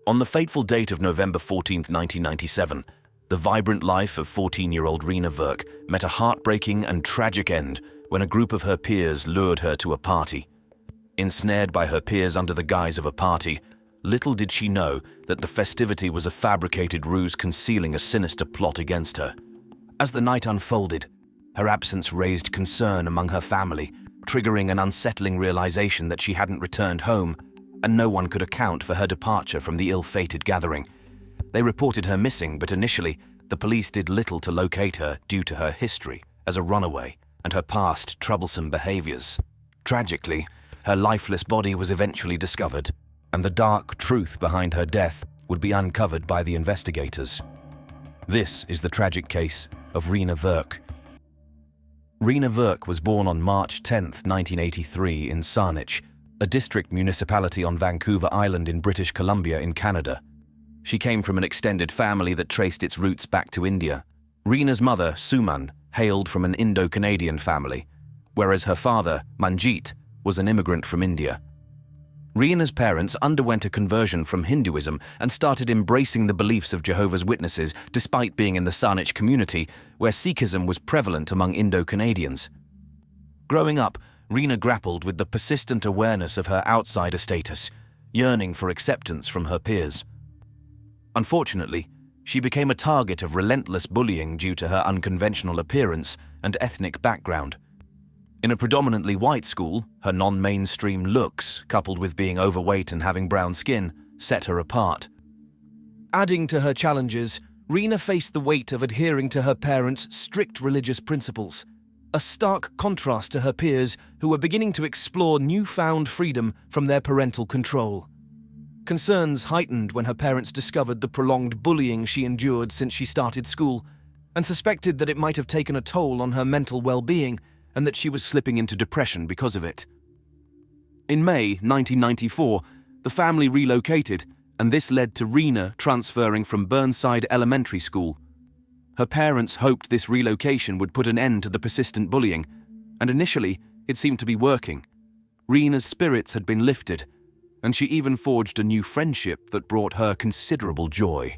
On the fateful date of November 14, 1997, the vibrant life of 14-year-old Reena Virk met a heartbreaking and tragic end when a group of her peers lured her to a party. Ensnared by her peers under the guise of a party, little did she know that the festivity was a fabricated ruse concealing a sinister plot against her. As the night unfolded, her absence raised concern among her family, triggering an unsettling realization that she hadn't returned home, and no one could account for her departure from the ill-fated gathering. They reported her missing, but initially, the police did little to locate her due to her history as a runaway and her past troublesome behaviors. Tragically, her lifeless body was eventually discovered, and the dark truth behind her death would be uncovered by the investigators. This is the tragic case of Reena Virk. Reena Virk was born on March 10, 1983 in Saanich, a district municipality on Vancouver Island in British Columbia in Canada. She came from an extended family that traced its roots back to India. Reena's mother, Suman, hailed from an Indo-Canadian family, whereas her father, Manjit, was an immigrant from India. Reena's parents underwent a conversion from Hinduism and started embracing the beliefs of Jehovah's Witnesses despite being in the Saanich community, where Sikhism was prevalent among Indo-Canadians. Growing up, Reena grappled with the persistent awareness of her outsider status, yearning for acceptance from her peers. Unfortunately, she became a target of relentless bullying due to her unconventional appearance and ethnic background. In a predominantly white school, her non-mainstream looks, coupled with being overweight and having brown skin, set her apart. Adding to her challenges, Reena faced the weight of adhering to her parents' strict religious principles, a stark contrast to her peers who were beginning to explore newfound freedom from their parental control. Concerns heightened when her parents discovered the prolonged bullying she endured since she started school, and suspected that it might have taken a toll on her mental well-being and that she was slipping into depression because of it. In May 1994, the family relocated, and this led to Reena transferring from Burnside Elementary School. Her parents hoped this relocation would put an end to the persistent bullying, and initially, it seemed to be working. Reena's spirits had been lifted, and she even forged a new friendship that brought her considerable joy.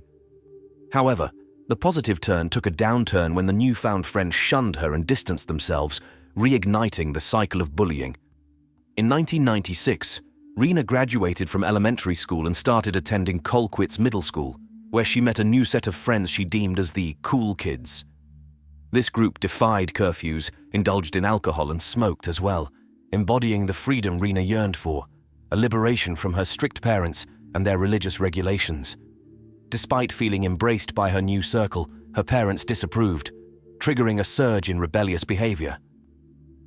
However, the positive turn took a downturn when the newfound friends shunned her and distanced themselves, reigniting the cycle of bullying. In 1996, Reena graduated from elementary school and started attending Colquitt's Middle School, where she met a new set of friends she deemed as the cool kids. This group defied curfews, indulged in alcohol and smoked as well, embodying the freedom Reena yearned for, a liberation from her strict parents and their religious regulations. Despite feeling embraced by her new circle, her parents disapproved, triggering a surge in rebellious behavior.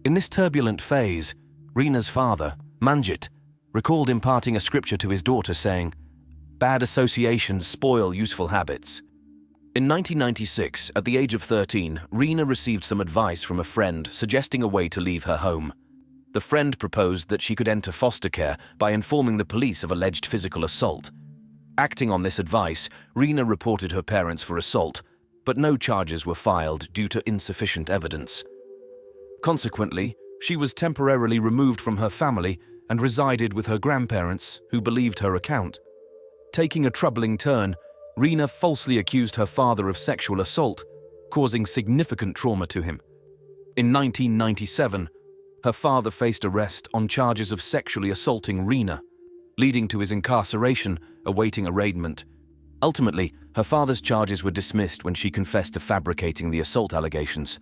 In this turbulent phase, Reena's father, Manjit, recalled imparting a scripture to his daughter saying, "Bad associations spoil useful habits." In 1996, at the age of 13, Reena received some advice from a friend suggesting a way to leave her home. The friend proposed that she could enter foster care by informing the police of alleged physical assault. Acting on this advice, Reena reported her parents for assault, but no charges were filed due to insufficient evidence. Consequently, she was temporarily removed from her family and resided with her grandparents, who believed her account. Taking a troubling turn, Reena falsely accused her father of sexual assault, causing significant trauma to him. In 1997, her father faced arrest on charges of sexually assaulting Reena, leading to his incarceration, awaiting arraignment. Ultimately, her father's charges were dismissed when she confessed to fabricating the assault allegations.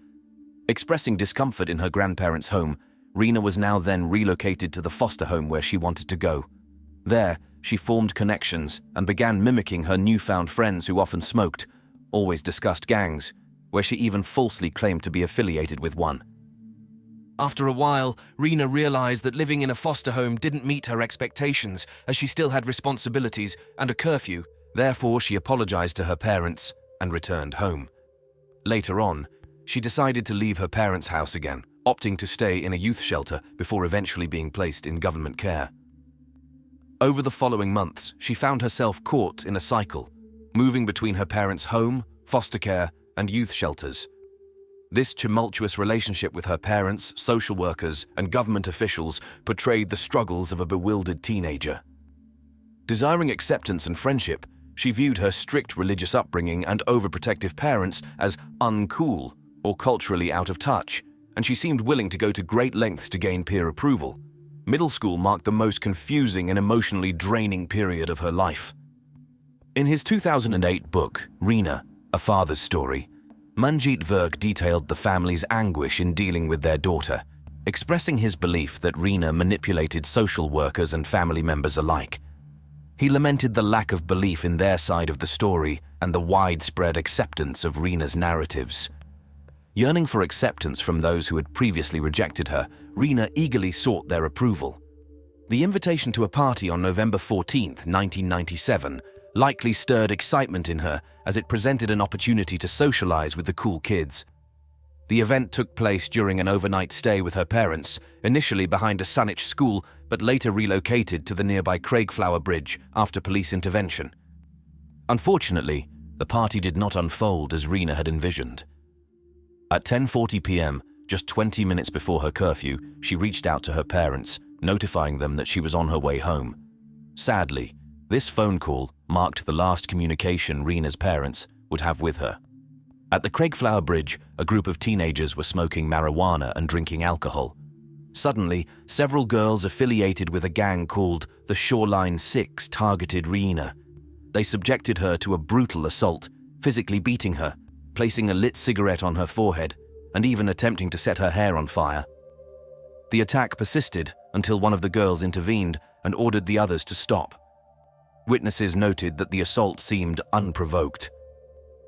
Expressing discomfort in her grandparents' home, Reena was now then relocated to the foster home where she wanted to go. There, she formed connections and began mimicking her newfound friends who often smoked, always discussed gangs, where she even falsely claimed to be affiliated with one. After a while, Reena realized that living in a foster home didn't meet her expectations, as she still had responsibilities and a curfew. Therefore, she apologized to her parents and returned home. Later on, she decided to leave her parents' house again, opting to stay in a youth shelter before eventually being placed in government care. Over the following months, she found herself caught in a cycle, moving between her parents' home, foster care, and youth shelters. This tumultuous relationship with her parents, social workers, and government officials portrayed the struggles of a bewildered teenager. Desiring acceptance and friendship, she viewed her strict religious upbringing and overprotective parents as uncool or culturally out of touch, and she seemed willing to go to great lengths to gain peer approval. Middle school marked the most confusing and emotionally draining period of her life. In his 2008 book, Reena, A Father's Story, Manjeet Virk detailed the family's anguish in dealing with their daughter, expressing his belief that Reena manipulated social workers and family members alike. He lamented the lack of belief in their side of the story and the widespread acceptance of Reena's narratives. Yearning for acceptance from those who had previously rejected her, Reena eagerly sought their approval. The invitation to a party on November 14, 1997, likely stirred excitement in her as it presented an opportunity to socialize with the cool kids. The event took place during an overnight stay with her parents, initially behind a Saanich school, but later relocated to the nearby Craigflower Bridge after police intervention. Unfortunately, the party did not unfold as Reena had envisioned. At 10:40 p.m., just 20 minutes before her curfew, she reached out to her parents, notifying them that she was on her way home. Sadly, this phone call marked the last communication Reena's parents would have with her. At the Craigflower Bridge, a group of teenagers were smoking marijuana and drinking alcohol. Suddenly, several girls affiliated with a gang called the Shoreline 6 targeted Reena. They subjected her to a brutal assault, physically beating her, placing a lit cigarette on her forehead, and even attempting to set her hair on fire. The attack persisted until one of the girls intervened and ordered the others to stop. Witnesses noted that the assault seemed unprovoked.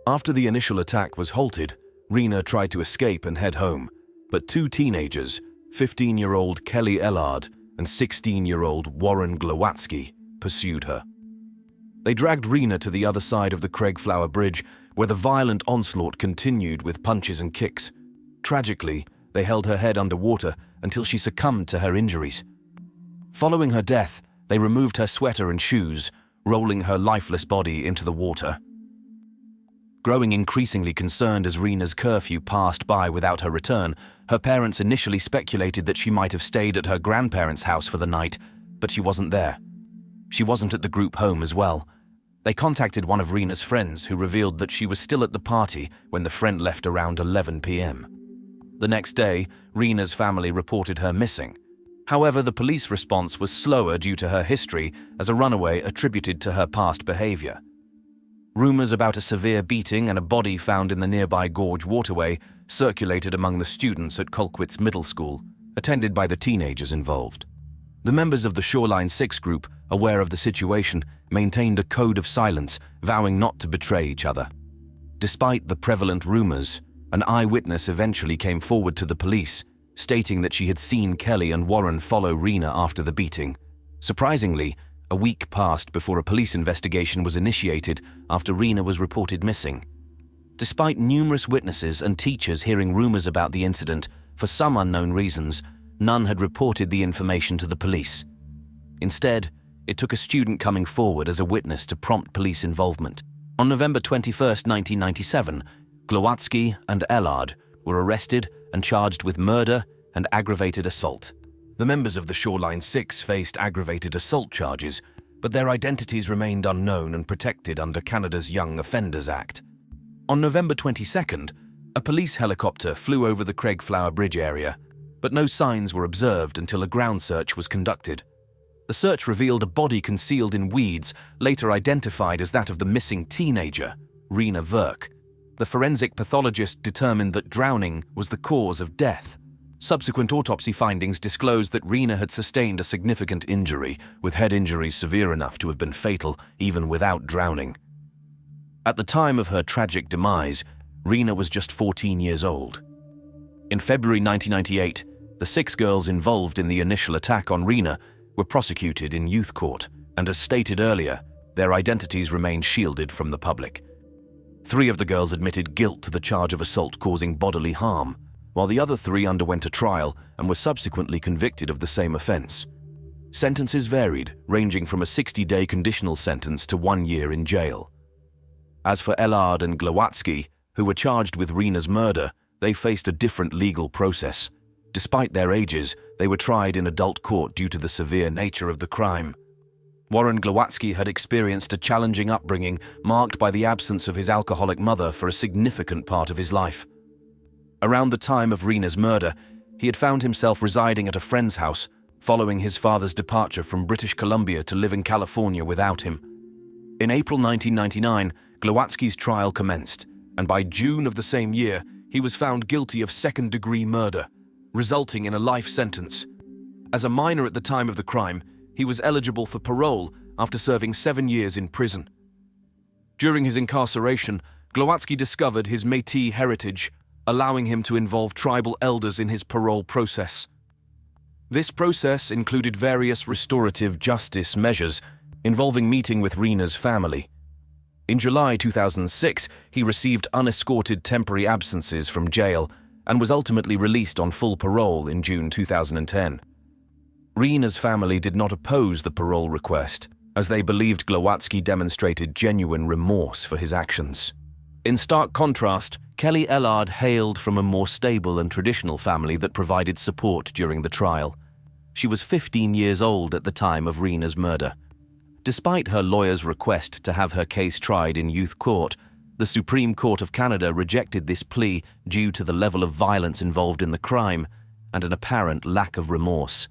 After the initial attack was halted, Reena tried to escape and head home, but two teenagers, 15-year-old Kelly Ellard and 16-year-old Warren Glowatsky, pursued her. They dragged Reena to the other side of the Craigflower Bridge, where the violent onslaught continued with punches and kicks. Tragically, they held her head underwater until she succumbed to her injuries. Following her death, they removed her sweater and shoes, rolling her lifeless body into the water. Growing increasingly concerned as Reena's curfew passed by without her return, her parents initially speculated that she might have stayed at her grandparents' house for the night, but she wasn't there. She wasn't at the group home as well. They contacted one of Reena's friends, who revealed that she was still at the party when the friend left around 11 p.m. The next day, Reena's family reported her missing. However, the police response was slower due to her history as a runaway attributed to her past behavior. Rumors about a severe beating and a body found in the nearby gorge waterway circulated among the students at Colquitt's Middle School, attended by the teenagers involved. The members of the Shoreline 6 group, aware of the situation, maintained a code of silence, vowing not to betray each other. Despite the prevalent rumors, an eyewitness eventually came forward to the police, stating that she had seen Kelly and Warren follow Reena after the beating. Surprisingly, a week passed before a police investigation was initiated after Reena was reported missing. Despite numerous witnesses and teachers hearing rumors about the incident, for some unknown reasons, none had reported the information to the police. Instead, it took a student coming forward as a witness to prompt police involvement. On November 21, 1997, Glowatsky and Ellard were arrested and charged with murder and aggravated assault. The members of the Shoreline 6 faced aggravated assault charges, but their identities remained unknown and protected under Canada's Young Offenders Act. On November 22nd, a police helicopter flew over the Craigflower Bridge area, but no signs were observed until a ground search was conducted. The search revealed a body concealed in weeds, later identified as that of the missing teenager, Reena Virk. The forensic pathologist determined that drowning was the cause of death. Subsequent autopsy findings disclosed that Reena had sustained a significant injury, with head injuries severe enough to have been fatal even without drowning. At the time of her tragic demise, Reena was just 14 years old. In February 1998, the 6 girls involved in the initial attack on Reena were prosecuted in youth court, and as stated earlier, their identities remained shielded from the public. 3 of the girls admitted guilt to the charge of assault causing bodily harm, while the other 3 underwent a trial and were subsequently convicted of the same offense. Sentences varied, ranging from a 60-day conditional sentence to 1 year in jail. As for Ellard and Glowatsky, who were charged with Reena's murder, they faced a different legal process. Despite their ages, they were tried in adult court due to the severe nature of the crime. Warren Glowatsky had experienced a challenging upbringing marked by the absence of his alcoholic mother for a significant part of his life. Around the time of Reena's murder, he had found himself residing at a friend's house following his father's departure from British Columbia to live in California without him. In April 1999, Glowatsky's trial commenced, and by June of the same year, he was found guilty of second-degree murder, resulting in a life sentence. As a minor at the time of the crime, he was eligible for parole after serving 7 years in prison. During his incarceration, Glowatsky discovered his Métis heritage, allowing him to involve tribal elders in his parole process. This process included various restorative justice measures involving meeting with Reena's family. In July 2006, he received unescorted temporary absences from jail and was ultimately released on full parole in June 2010. Reena's family did not oppose the parole request, as they believed Glowatsky demonstrated genuine remorse for his actions. In stark contrast, Kelly Ellard hailed from a more stable and traditional family that provided support during the trial. She was 15 years old at the time of Reena's murder. Despite her lawyer's request to have her case tried in youth court, the Supreme Court of Canada rejected this plea due to the level of violence involved in the crime and an apparent lack of remorse.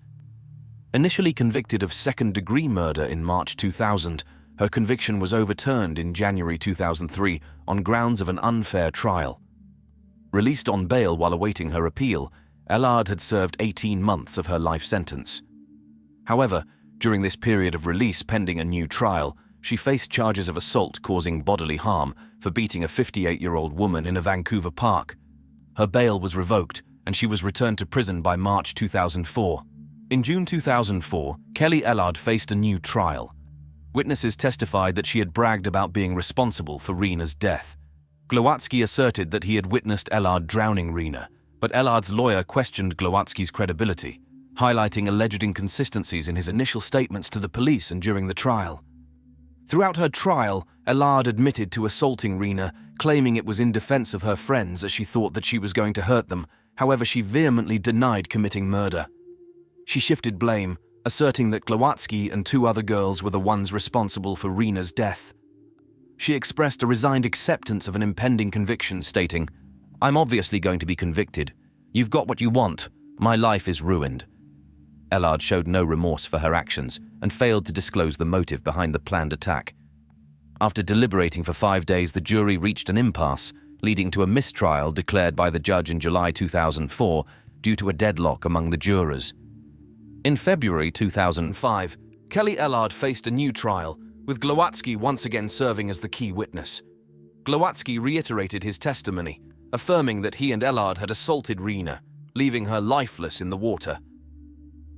Initially convicted of second-degree murder in March 2000, her conviction was overturned in January 2003 on grounds of an unfair trial. Released on bail while awaiting her appeal, Ellard had served 18 months of her life sentence. However, during this period of release pending a new trial, she faced charges of assault causing bodily harm for beating a 58-year-old woman in a Vancouver park. Her bail was revoked, and she was returned to prison by March 2004. In June 2004, Kelly Ellard faced a new trial. Witnesses testified that she had bragged about being responsible for Reena's death. Glowatsky asserted that he had witnessed Ellard drowning Reena, but Ellard's lawyer questioned Glowatsky's credibility, highlighting alleged inconsistencies in his initial statements to the police and during the trial. Throughout her trial, Ellard admitted to assaulting Reena, claiming it was in defense of her friends as she thought that she was going to hurt them. However, she vehemently denied committing murder. She shifted blame, asserting that Glowatsky and 2 other girls were the ones responsible for Reena's death. She expressed a resigned acceptance of an impending conviction, stating, "I'm obviously going to be convicted. You've got what you want. My life is ruined." Ellard showed no remorse for her actions and failed to disclose the motive behind the planned attack. After deliberating for 5 days, the jury reached an impasse, leading to a mistrial declared by the judge in July 2004 due to a deadlock among the jurors. In February 2005, Kelly Ellard faced a new trial, with Glowatsky once again serving as the key witness. Glowatsky reiterated his testimony, affirming that he and Ellard had assaulted Reena, leaving her lifeless in the water.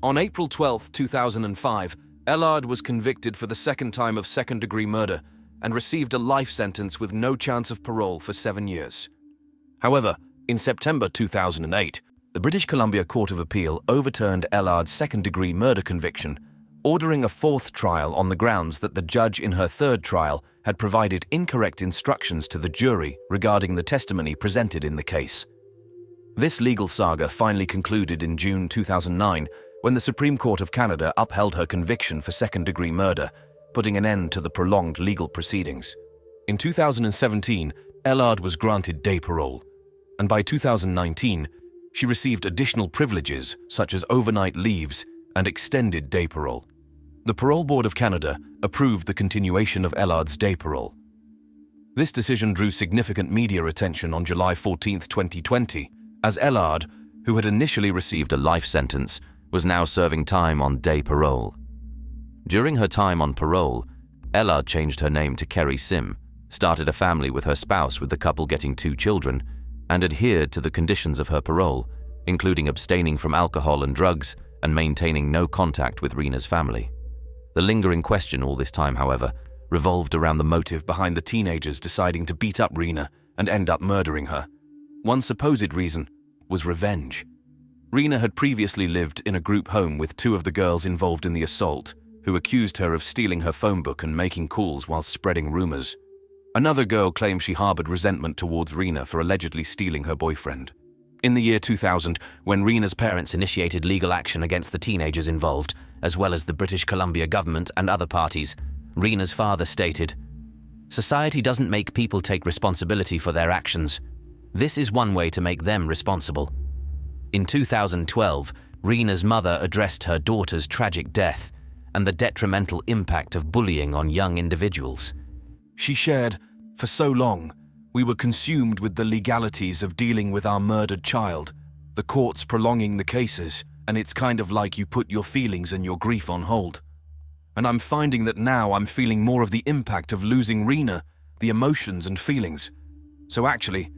On April 12, 2005, Ellard was convicted for the second time of second-degree murder and received a life sentence with no chance of parole for 7 years. However, in September 2008, the British Columbia Court of Appeal overturned Ellard's second-degree murder conviction, ordering a 4th trial on the grounds that the judge in her 3rd trial had provided incorrect instructions to the jury regarding the testimony presented in the case. This legal saga finally concluded in June 2009 when the Supreme Court of Canada upheld her conviction for second-degree murder, putting an end to the prolonged legal proceedings. In 2017, Ellard was granted day parole, and by 2019, she received additional privileges such as overnight leaves and extended day parole. The Parole Board of Canada approved the continuation of Ellard's day parole. This decision drew significant media attention on July 14, 2020, as Ellard, who had initially received a life sentence, was now serving time on day parole. During her time on parole, Ellard changed her name to Kerry Sim, started a family with her spouse, with the couple getting 2 children, and adhered to the conditions of her parole, including abstaining from alcohol and drugs and maintaining no contact with Reena's family. The lingering question all this time, however, revolved around the motive behind the teenagers deciding to beat up Reena and end up murdering her. One supposed reason was revenge. Reena had previously lived in a group home with 2 of the girls involved in the assault, who accused her of stealing her phone book and making calls while spreading rumors. Another girl claimed she harbored resentment towards Reena for allegedly stealing her boyfriend. In the year 2000, when Reena's parents initiated legal action against the teenagers involved, as well as the British Columbia government and other parties, Reena's father stated, "Society doesn't make people take responsibility for their actions. This is one way to make them responsible." In 2012, Reena's mother addressed her daughter's tragic death and the detrimental impact of bullying on young individuals. She shared, "For so long, we were consumed with the legalities of dealing with our murdered child, the courts prolonging the cases, and it's kind of like you put your feelings and your grief on hold. And I'm finding that now I'm feeling more of the impact of losing Reena, the emotions and feelings. So actually,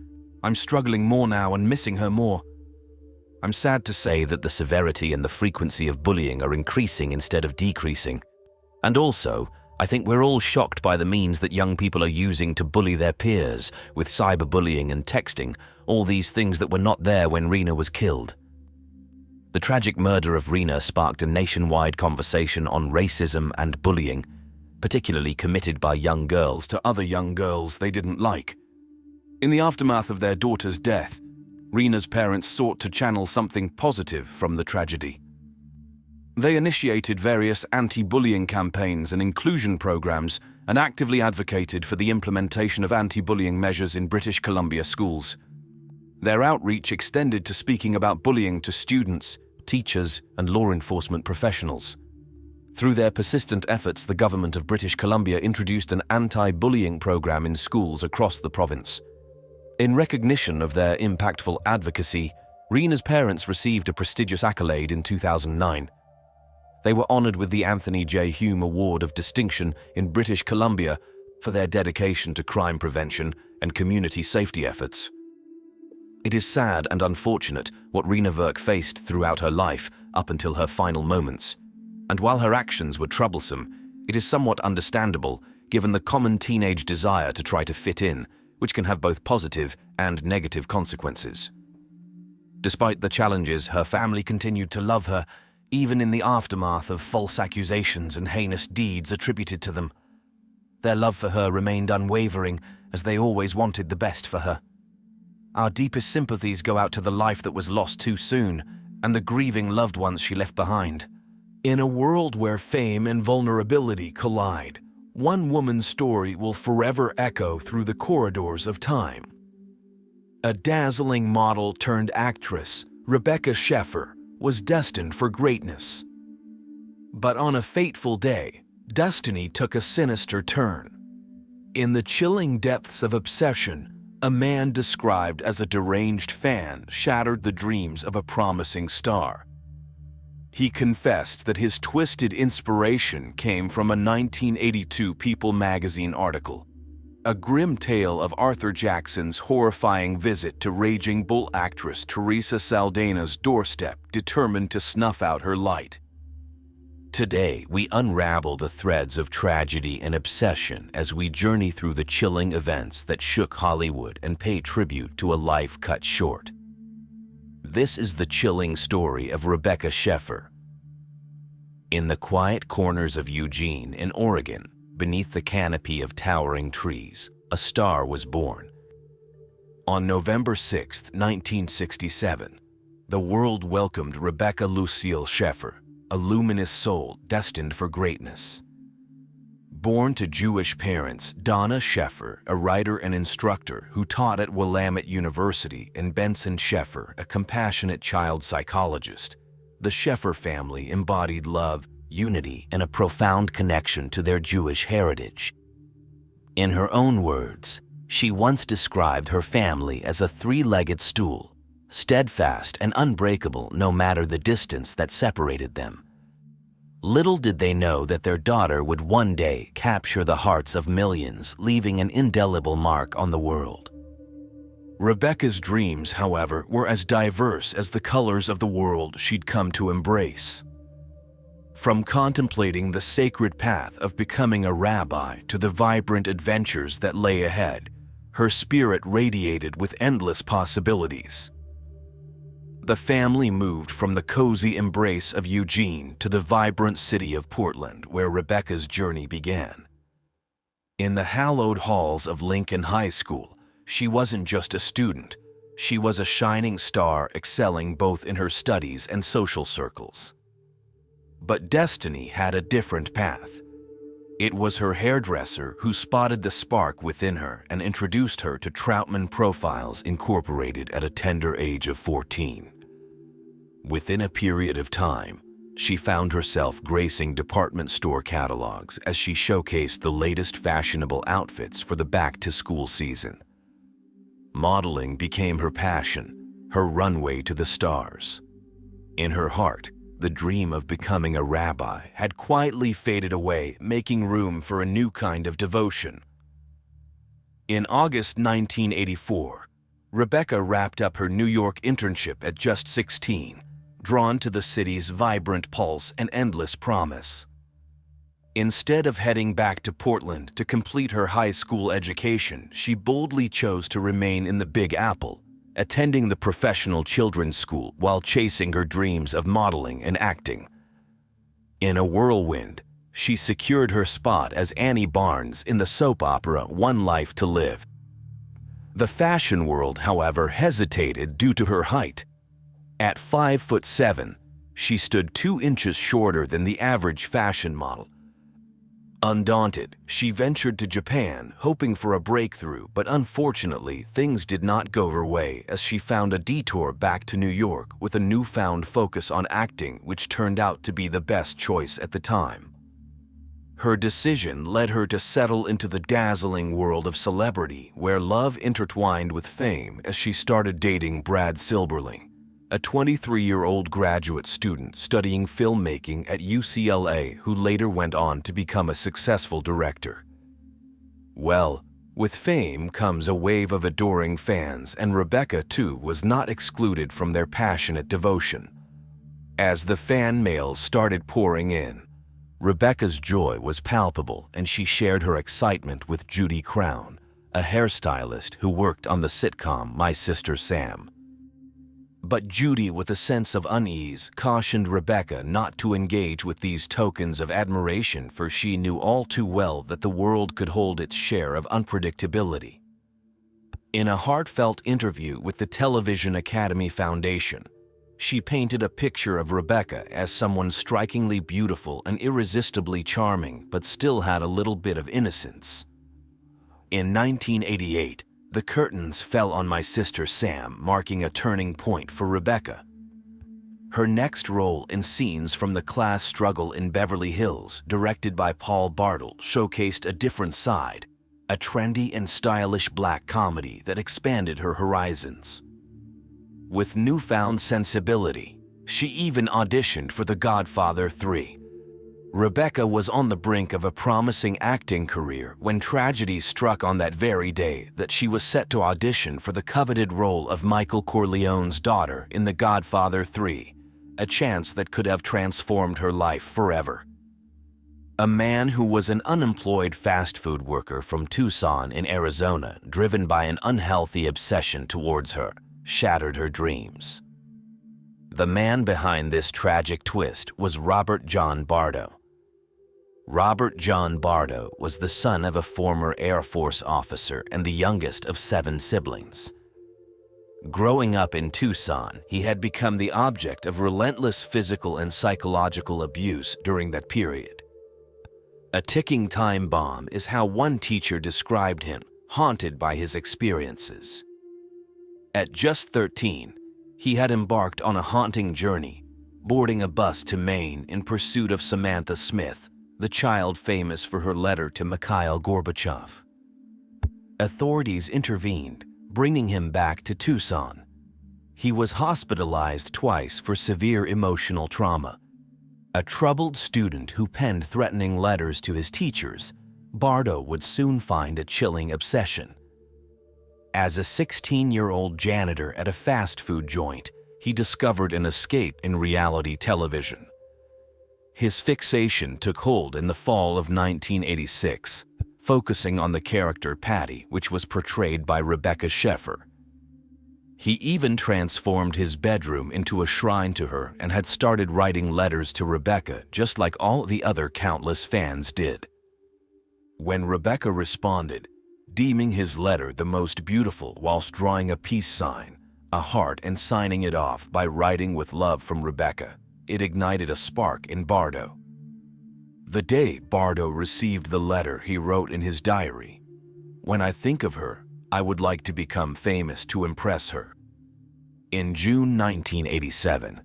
I'm struggling more now and missing her more." I'm sad to say that the severity and the frequency of bullying are increasing instead of decreasing. And also, I think we're all shocked by the means that young people are using to bully their peers, with cyberbullying and texting, all these things that were not there when Reena was killed. The tragic murder of Reena sparked a nationwide conversation on racism and bullying, particularly committed by young girls to other young girls they didn't like. In the aftermath of their daughter's death, Reena's parents sought to channel something positive from the tragedy. They initiated various anti-bullying campaigns and inclusion programs and actively advocated for the implementation of anti-bullying measures in British Columbia schools. Their outreach extended to speaking about bullying to students, teachers, and law enforcement professionals. Through their persistent efforts, the government of British Columbia introduced an anti-bullying program in schools across the province. In recognition of their impactful advocacy, Reena's parents received a prestigious accolade in 2009. They were honored with the Anthony J. Hume Award of Distinction in British Columbia for their dedication to crime prevention and community safety efforts. It is sad and unfortunate what Reena Virk faced throughout her life up until her final moments. And while her actions were troublesome, it is somewhat understandable given the common teenage desire to try to fit in, which can have both positive and negative consequences. Despite the challenges, her family continued to love her, even in the aftermath of false accusations and heinous deeds attributed to them. Their love for her remained unwavering, as they always wanted the best for her. Our deepest sympathies go out to the life that was lost too soon, and the grieving loved ones she left behind. In a world where fame and vulnerability collide, one woman's story will forever echo through the corridors of time. A dazzling model turned actress, Rebecca Sheffer, was destined for greatness. But on a fateful day, destiny took a sinister turn. In the chilling depths of obsession, a man described as a deranged fan shattered the dreams of a promising star. He confessed that his twisted inspiration came from a 1982 People magazine article, a grim tale of Arthur Jackson's horrifying visit to Raging Bull actress Teresa Saldaña's doorstep, determined to snuff out her light. Today, we unravel the threads of tragedy and obsession as we journey through the chilling events that shook Hollywood and pay tribute to a life cut short. This is the chilling story of Rebecca Sheffer. In the quiet corners of Eugene, in Oregon, beneath the canopy of towering trees, a star was born. On November 6, 1967, the world welcomed Rebecca Lucille Sheffer, a luminous soul destined for greatness. Born to Jewish parents, Donna Sheffer, a writer and instructor who taught at Willamette University, and Benson Sheffer, a compassionate child psychologist, the Sheffer family embodied love, unity, and a profound connection to their Jewish heritage. In her own words, she once described her family as a three-legged stool, steadfast and unbreakable no matter the distance that separated them. Little did they know that their daughter would one day capture the hearts of millions, leaving an indelible mark on the world. Rebecca's dreams, however, were as diverse as the colors of the world she'd come to embrace. From contemplating the sacred path of becoming a rabbi to the vibrant adventures that lay ahead, her spirit radiated with endless possibilities. The family moved from the cozy embrace of Eugene to the vibrant city of Portland, where Rebecca's journey began. In the hallowed halls of Lincoln High School, she wasn't just a student, she was a shining star excelling both in her studies and social circles. But destiny had a different path. It was her hairdresser who spotted the spark within her and introduced her to Troutman Profiles Incorporated at a tender age of 14. Within a period of time, she found herself gracing department store catalogs as she showcased the latest fashionable outfits for the back-to-school season. Modeling became her passion, her runway to the stars. In her heart, the dream of becoming a rabbi had quietly faded away, making room for a new kind of devotion. In August 1984, Rebecca wrapped up her New York internship at just 16, drawn to the city's vibrant pulse and endless promise. Instead of heading back to Portland to complete her high school education, she boldly chose to remain in the Big Apple, attending the professional children's school while chasing her dreams of modeling and acting. In a whirlwind, she secured her spot as Annie Barnes in the soap opera One Life to Live. The fashion world, however, hesitated due to her height. At 5'7", she stood 2 inches shorter than the average fashion model. Undaunted, she ventured to Japan, hoping for a breakthrough, but unfortunately, things did not go her way as she found a detour back to New York with a newfound focus on acting, which turned out to be the best choice at the time. Her decision led her to settle into the dazzling world of celebrity, where love intertwined with fame as she started dating Brad Silberling, a 23-year-old graduate student studying filmmaking at UCLA who later went on to become a successful director. Well, with fame comes a wave of adoring fans, and Rebecca, too, was not excluded from their passionate devotion. As the fan mail started pouring in, Rebecca's joy was palpable, and she shared her excitement with Judy Crown, a hairstylist who worked on the sitcom My Sister Sam. But Judy, with a sense of unease, cautioned Rebecca not to engage with these tokens of admiration, for she knew all too well that the world could hold its share of unpredictability. In a heartfelt interview with the Television Academy Foundation, she painted a picture of Rebecca as someone strikingly beautiful and irresistibly charming, but still had a little bit of innocence. In 1988, the curtains fell on My Sister Sam, marking a turning point for Rebecca. Her next role in Scenes from the Class Struggle in Beverly Hills, directed by Paul Bartle, showcased a different side, a trendy and stylish black comedy that expanded her horizons. With newfound sensibility, she even auditioned for The Godfather 3. Rebecca was on the brink of a promising acting career when tragedy struck on that very day that she was set to audition for the coveted role of Michael Corleone's daughter in The Godfather 3, a chance that could have transformed her life forever. A man who was an unemployed fast food worker from Tucson in Arizona, driven by an unhealthy obsession towards her, shattered her dreams. The man behind this tragic twist was Robert John Bardo. Robert John Bardo was the son of a former Air Force officer and the youngest of 7 siblings. Growing up in Tucson, he had become the object of relentless physical and psychological abuse during that period. A ticking time bomb is how one teacher described him, haunted by his experiences. At just 13, he had embarked on a haunting journey, boarding a bus to Maine in pursuit of Samantha Smith, the child famous for her letter to Mikhail Gorbachev. Authorities intervened, bringing him back to Tucson. He was hospitalized twice for severe emotional trauma. A troubled student who penned threatening letters to his teachers, Bardo would soon find a chilling obsession. As a 16-year-old janitor at a fast food joint, he discovered an escape in reality television. His fixation took hold in the fall of 1986, focusing on the character Patty, which was portrayed by Rebecca Sheffer. He even transformed his bedroom into a shrine to her and had started writing letters to Rebecca, just like all the other countless fans did. When Rebecca responded, deeming his letter the most beautiful whilst drawing a peace sign, a heart, and signing it off by writing with love from Rebecca, It ignited a spark in Bardo. The day Bardo received the letter, he wrote in his diary, "When I think of her, I would like to become famous to impress her." In June 1987,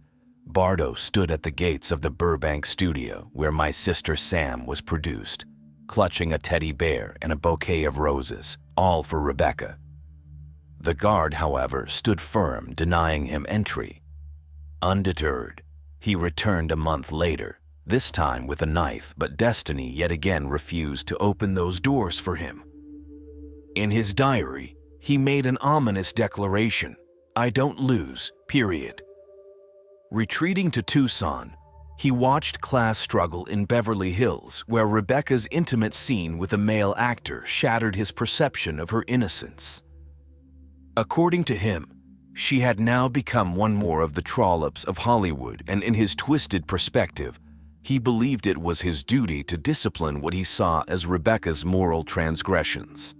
Bardo stood at the gates of the Burbank studio where My Sister Sam was produced, clutching a teddy bear and a bouquet of roses, all for Rebecca. The guard, however, stood firm, denying him entry. Undeterred, he returned a month later, this time with a knife, but destiny yet again refused to open those doors for him. In his diary, he made an ominous declaration, "I don't lose, period." Retreating to Tucson, he watched class struggle in Beverly Hills, where Rebecca's intimate scene with a male actor shattered his perception of her innocence. According to him, she had now become one more of the trollops of Hollywood, and in his twisted perspective, he believed it was his duty to discipline what he saw as Rebecca's moral transgressions.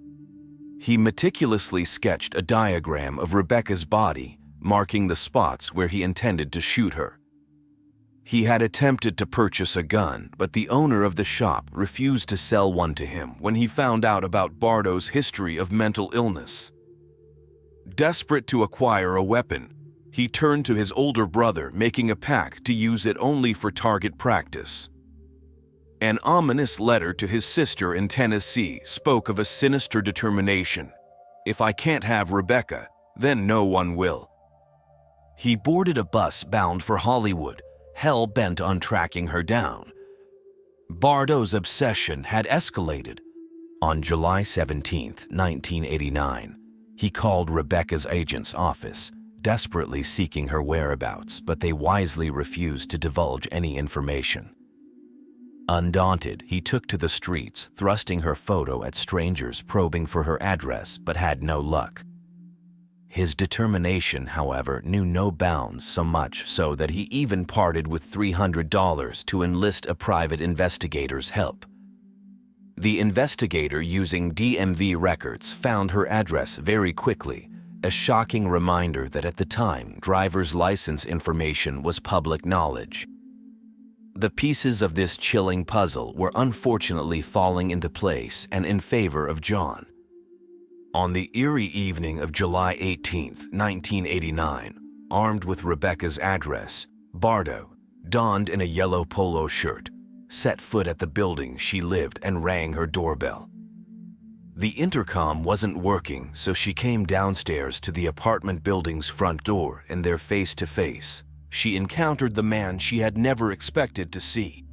He meticulously sketched a diagram of Rebecca's body, marking the spots where he intended to shoot her. He had attempted to purchase a gun, but the owner of the shop refused to sell one to him when he found out about Bardo's history of mental illness. Desperate to acquire a weapon, he turned to his older brother, making a pact to use it only for target practice. An ominous letter to his sister in Tennessee spoke of a sinister determination. "If I can't have Rebecca, then no one will." He boarded a bus bound for Hollywood, hell-bent on tracking her down. Bardo's obsession had escalated. On July 17, 1989, he called Rebecca's agent's office, desperately seeking her whereabouts, but they wisely refused to divulge any information. Undaunted, he took to the streets, thrusting her photo at strangers probing for her address, but had no luck. His determination, however, knew no bounds, so much so that he even parted with $300 to enlist a private investigator's help. The investigator, using DMV records, found her address very quickly, a shocking reminder that at the time, driver's license information was public knowledge. The pieces of this chilling puzzle were unfortunately falling into place and in favor of John. On the eerie evening of July 18, 1989, armed with Rebecca's address, Bardo, donned in a yellow polo shirt, set foot at the building she lived and rang her doorbell. The intercom wasn't working, so she came downstairs to the apartment building's front door, and there, face to face, she encountered the man she had never expected to see.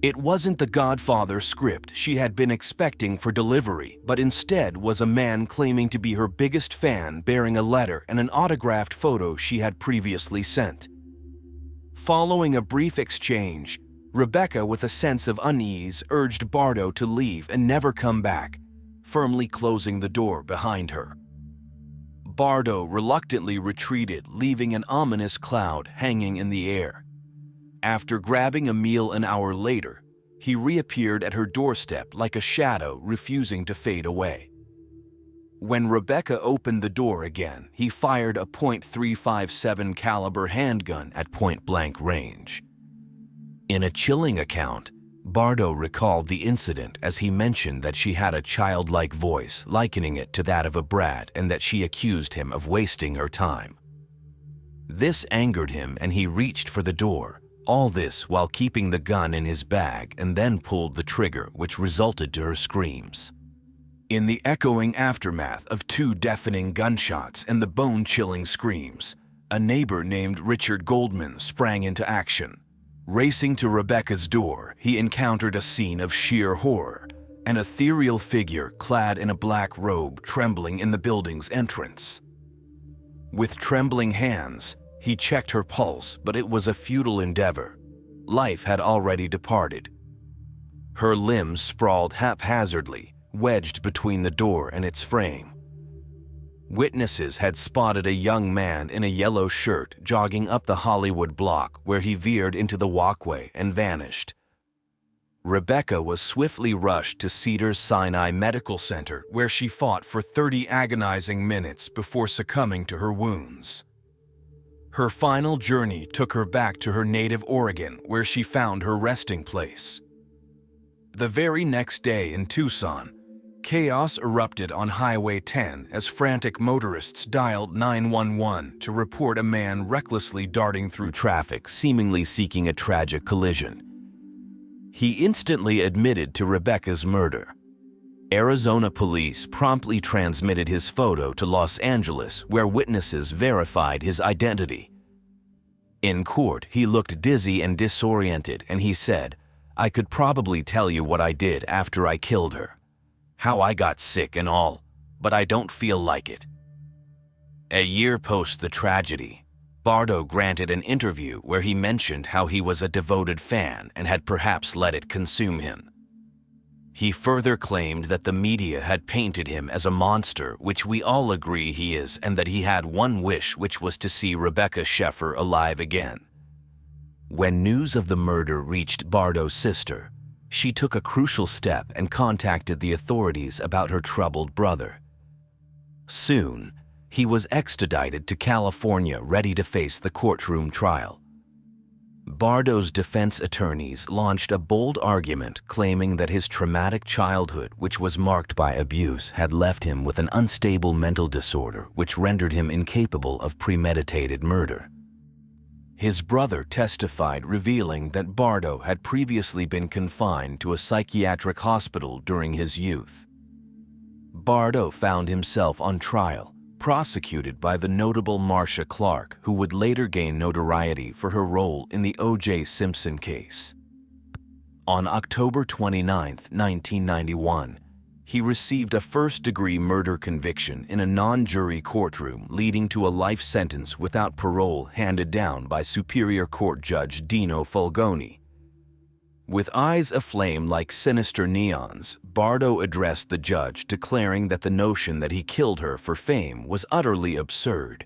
It wasn't the Godfather script she had been expecting for delivery, but instead was a man claiming to be her biggest fan, bearing a letter and an autographed photo she had previously sent. Following a brief exchange, Rebecca, with a sense of unease, urged Bardo to leave and never come back, firmly closing the door behind her. Bardo reluctantly retreated, leaving an ominous cloud hanging in the air. After grabbing a meal an hour later, he reappeared at her doorstep like a shadow, refusing to fade away. When Rebecca opened the door again, he fired a .357 caliber handgun at point-blank range. In a chilling account, Bardo recalled the incident as he mentioned that she had a childlike voice, likening it to that of a brat, and that she accused him of wasting her time. This angered him, and he reached for the door, all this while keeping the gun in his bag, and then pulled the trigger, which resulted to her screams. In the echoing aftermath of 2 deafening gunshots and the bone-chilling screams, a neighbor named Richard Goldman sprang into action. Racing to Rebecca's door, he encountered a scene of sheer horror, an ethereal figure clad in a black robe trembling in the building's entrance. With trembling hands, he checked her pulse, but it was a futile endeavor. Life had already departed. Her limbs sprawled haphazardly, wedged between the door and its frame. Witnesses had spotted a young man in a yellow shirt jogging up the Hollywood block, where he veered into the walkway and vanished. Rebecca was swiftly rushed to Cedars-Sinai Medical Center, where she fought for 30 agonizing minutes before succumbing to her wounds. Her final journey took her back to her native Oregon, where she found her resting place. The very next day in Tucson, chaos erupted on Highway 10 as frantic motorists dialed 911 to report a man recklessly darting through traffic, seemingly seeking a tragic collision. He instantly admitted to Rebecca's murder. Arizona police promptly transmitted his photo to Los Angeles, where witnesses verified his identity. In court, he looked dizzy and disoriented, and he said, "I could probably tell you what I did after I killed her. How I got sick and all, but I don't feel like it." A year post the tragedy, Bardo granted an interview where he mentioned how he was a devoted fan and had perhaps let it consume him. He further claimed that the media had painted him as a monster, which we all agree he is, and that he had one wish, which was to see Rebecca Sheffer alive again. When news of the murder reached Bardo's sister, she took a crucial step and contacted the authorities about her troubled brother. Soon, he was extradited to California, ready to face the courtroom trial. Bardo's defense attorneys launched a bold argument claiming that his traumatic childhood, which was marked by abuse, had left him with an unstable mental disorder which rendered him incapable of premeditated murder. His brother testified, revealing that Bardo had previously been confined to a psychiatric hospital during his youth. Bardo found himself on trial, prosecuted by the notable Marcia Clark, who would later gain notoriety for her role in the O.J. Simpson case. On October 29, 1991, he received a first-degree murder conviction in a non-jury courtroom, leading to a life sentence without parole handed down by Superior Court Judge Dino Fulgoni. With eyes aflame like sinister neons, Bardo addressed the judge, declaring that the notion that he killed her for fame was utterly absurd.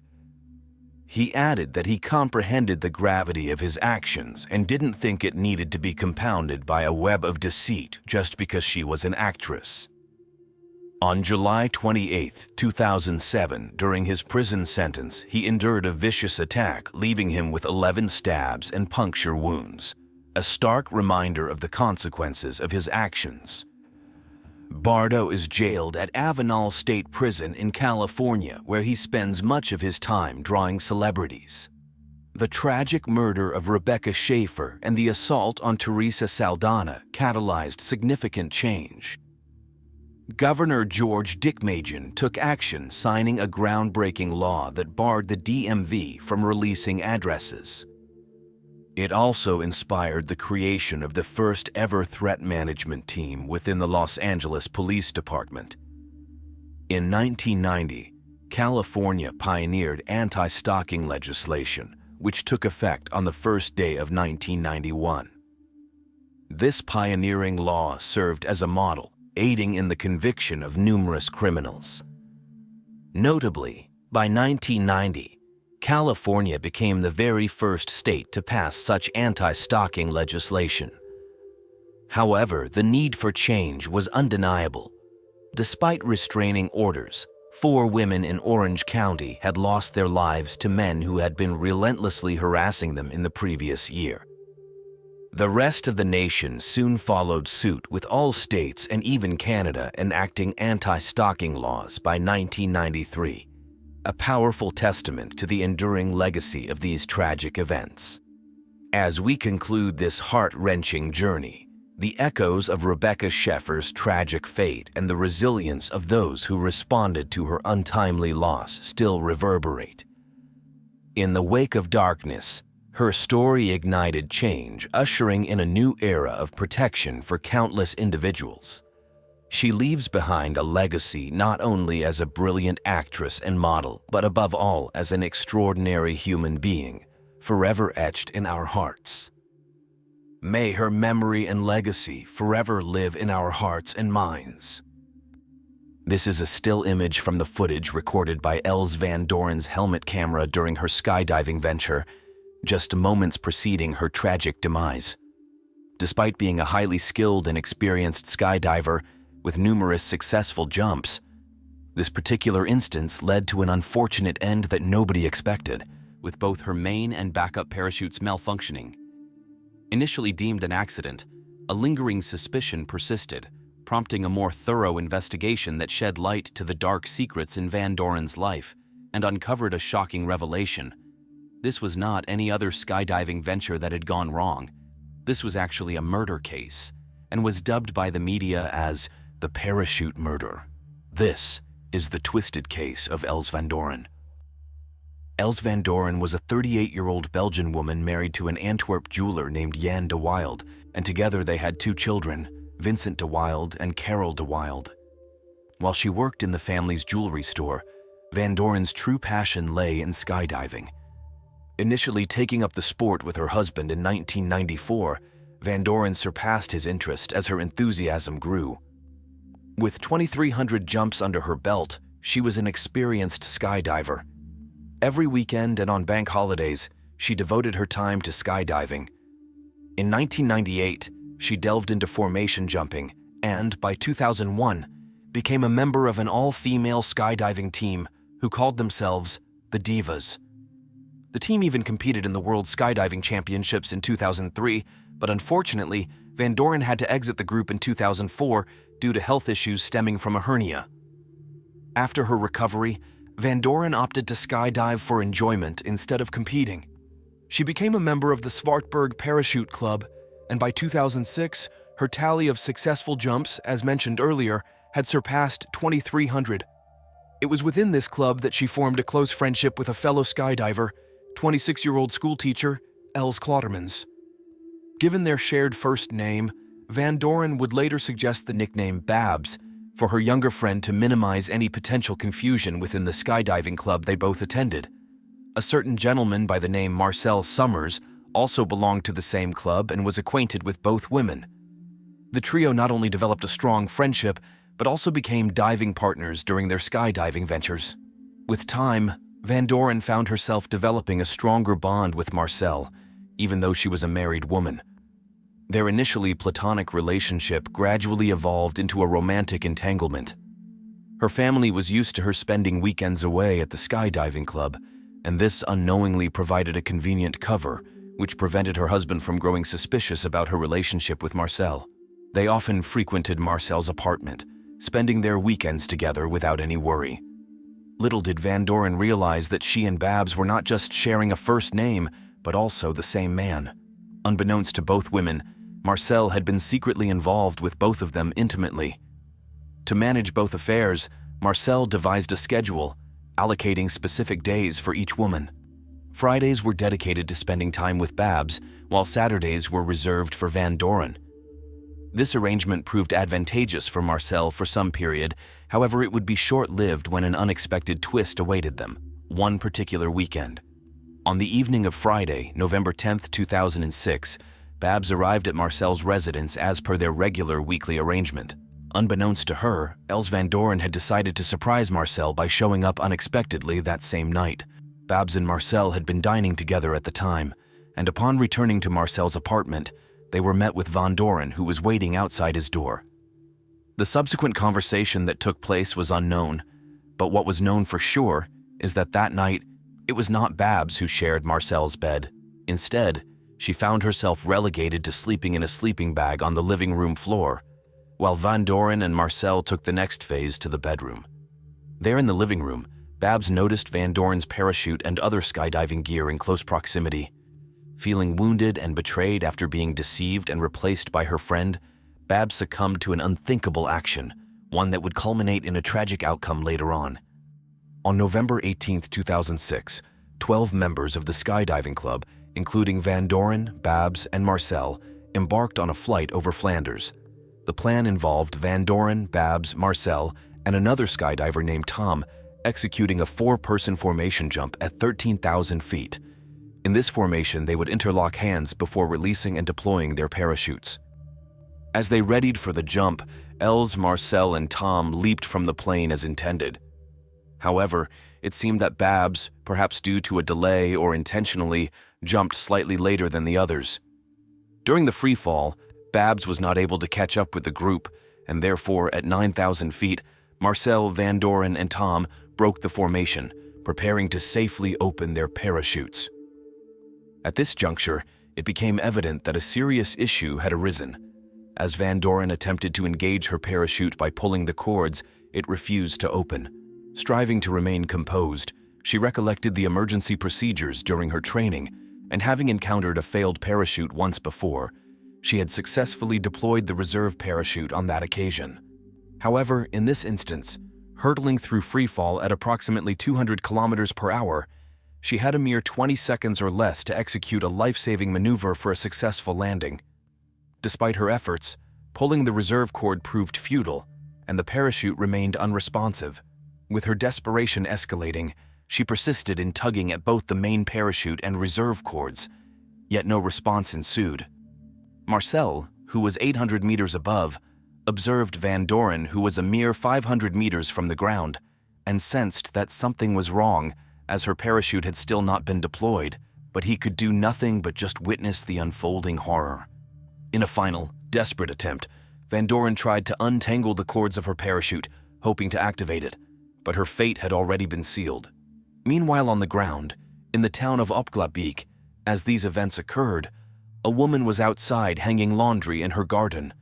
He added that he comprehended the gravity of his actions and didn't think it needed to be compounded by a web of deceit just because she was an actress. On July 28, 2007, during his prison sentence, he endured a vicious attack, leaving him with 11 stabs and puncture wounds, a stark reminder of the consequences of his actions. Bardo is jailed at Avenal State Prison in California, where he spends much of his time drawing celebrities. The tragic murder of Rebecca Sheffer and the assault on Teresa Saldana catalyzed significant change. Governor George Dickmajian took action, signing a groundbreaking law that barred the DMV from releasing addresses. It also inspired the creation of the first ever threat management team within the Los Angeles Police Department. In 1990, California pioneered anti-stalking legislation, which took effect on the first day of 1991. This pioneering law served as a model, aiding in the conviction of numerous criminals. Notably, by 1990, California became the very first state to pass such anti-stalking legislation. However, the need for change was undeniable. Despite restraining orders, 4 women in Orange County had lost their lives to men who had been relentlessly harassing them in the previous year. The rest of the nation soon followed suit, with all states and even Canada enacting anti-stalking laws by 1993. A powerful testament to the enduring legacy of these tragic events. As we conclude this heart-wrenching journey, the echoes of Rebecca Sheffer's tragic fate and the resilience of those who responded to her untimely loss still reverberate. In the wake of darkness, her story ignited change, ushering in a new era of protection for countless individuals. She leaves behind a legacy not only as a brilliant actress and model, but above all as an extraordinary human being, forever etched in our hearts. May her memory and legacy forever live in our hearts and minds. This is a still image from the footage recorded by Els Van Doren's helmet camera during her skydiving venture, just moments preceding her tragic demise. Despite being a highly skilled and experienced skydiver, with numerous successful jumps, this particular instance led to an unfortunate end that nobody expected, with both her main and backup parachutes malfunctioning. Initially deemed an accident, a lingering suspicion persisted, prompting a more thorough investigation that shed light to the dark secrets in Van Doren's life and uncovered a shocking revelation. This was not any other skydiving venture that had gone wrong. This was actually a murder case and was dubbed by the media as the parachute murder. This is the twisted case of Els Van Doren. Els Van Doren was a 38-year-old Belgian woman married to an Antwerp jeweler named Jan de Wilde, and together they had 2 children, Vincent de Wilde and Carol de Wilde. While she worked in the family's jewelry store, Van Doren's true passion lay in skydiving. Initially taking up the sport with her husband in 1994, Van Doren surpassed his interest as her enthusiasm grew. With 2,300 jumps under her belt, she was an experienced skydiver. Every weekend and on bank holidays, she devoted her time to skydiving. In 1998, she delved into formation jumping and, by 2001, became a member of an all-female skydiving team who called themselves the Divas. The team even competed in the World Skydiving Championships in 2003, but unfortunately, Van Doren had to exit the group in 2004 due to health issues stemming from a hernia. After her recovery, Van Doren opted to skydive for enjoyment instead of competing. She became a member of the Svartberg Parachute Club, and by 2006, her tally of successful jumps, as mentioned earlier, had surpassed 2,300. It was within this club that she formed a close friendship with a fellow skydiver, 26-year-old schoolteacher, Els Klottermans. Given their shared first name, Van Doren would later suggest the nickname Babs for her younger friend to minimize any potential confusion within the skydiving club they both attended. A certain gentleman by the name Marcel Summers also belonged to the same club and was acquainted with both women. The trio not only developed a strong friendship, but also became diving partners during their skydiving ventures. With time, Van Doren found herself developing a stronger bond with Marcel, even though she was a married woman. Their initially platonic relationship gradually evolved into a romantic entanglement. Her family was used to her spending weekends away at the skydiving club, and this unknowingly provided a convenient cover, which prevented her husband from growing suspicious about her relationship with Marcel. They often frequented Marcel's apartment, spending their weekends together without any worry. Little did Van Doren realize that she and Babs were not just sharing a first name, but also the same man. Unbeknownst to both women, Marcel had been secretly involved with both of them intimately. To manage both affairs, Marcel devised a schedule, allocating specific days for each woman. Fridays were dedicated to spending time with Babs, while Saturdays were reserved for Van Doren. This arrangement proved advantageous for Marcel for some period, however it would be short-lived when an unexpected twist awaited them, one particular weekend. On the evening of Friday, November 10, 2006, Babs arrived at Marcel's residence as per their regular weekly arrangement. Unbeknownst to her, Els Van Doren had decided to surprise Marcel by showing up unexpectedly that same night. Babs and Marcel had been dining together at the time, and upon returning to Marcel's apartment, they were met with Van Doren, who was waiting outside his door. The subsequent conversation that took place was unknown, but what was known for sure is that night, it was not Babs who shared Marcel's bed. Instead, she found herself relegated to sleeping in a sleeping bag on the living room floor, while Van Doren and Marcel took the next phase to the bedroom. There in the living room, Babs noticed Van Doren's parachute and other skydiving gear in close proximity. Feeling wounded and betrayed after being deceived and replaced by her friend, Babs succumbed to an unthinkable action, one that would culminate in a tragic outcome later on. On November 18, 2006, 12 members of the skydiving club, including Van Doren, Babs, and Marcel, embarked on a flight over Flanders. The plan involved Van Doren, Babs, Marcel, and another skydiver named Tom executing a 4-person formation jump at 13,000 feet. In this formation, they would interlock hands before releasing and deploying their parachutes. As they readied for the jump, Els, Marcel, and Tom leaped from the plane as intended. However, it seemed that Babs, perhaps due to a delay or intentionally, jumped slightly later than the others. During the free fall, Babs was not able to catch up with the group, and therefore, at 9,000 feet, Marcel, Van Doren, and Tom broke the formation, preparing to safely open their parachutes. At this juncture, it became evident that a serious issue had arisen. As Van Doren attempted to engage her parachute by pulling the cords, it refused to open. Striving to remain composed, she recollected the emergency procedures during her training, and having encountered a failed parachute once before, she had successfully deployed the reserve parachute on that occasion. However, in this instance, hurtling through freefall at approximately 200 kilometers per hour, she had a mere 20 seconds or less to execute a life-saving maneuver for a successful landing. Despite her efforts, pulling the reserve cord proved futile, and the parachute remained unresponsive. With her desperation escalating, she persisted in tugging at both the main parachute and reserve cords, yet no response ensued. Marcel, who was 800 meters above, observed Van Doren, who was a mere 500 meters from the ground, and sensed that something was wrong, as her parachute had still not been deployed, but he could do nothing but just witness the unfolding horror. In a final, desperate attempt, Van Doren tried to untangle the cords of her parachute, hoping to activate it, but her fate had already been sealed. Meanwhile, on the ground, in the town of Opglabbeek, as these events occurred, a woman was outside hanging laundry in her garden.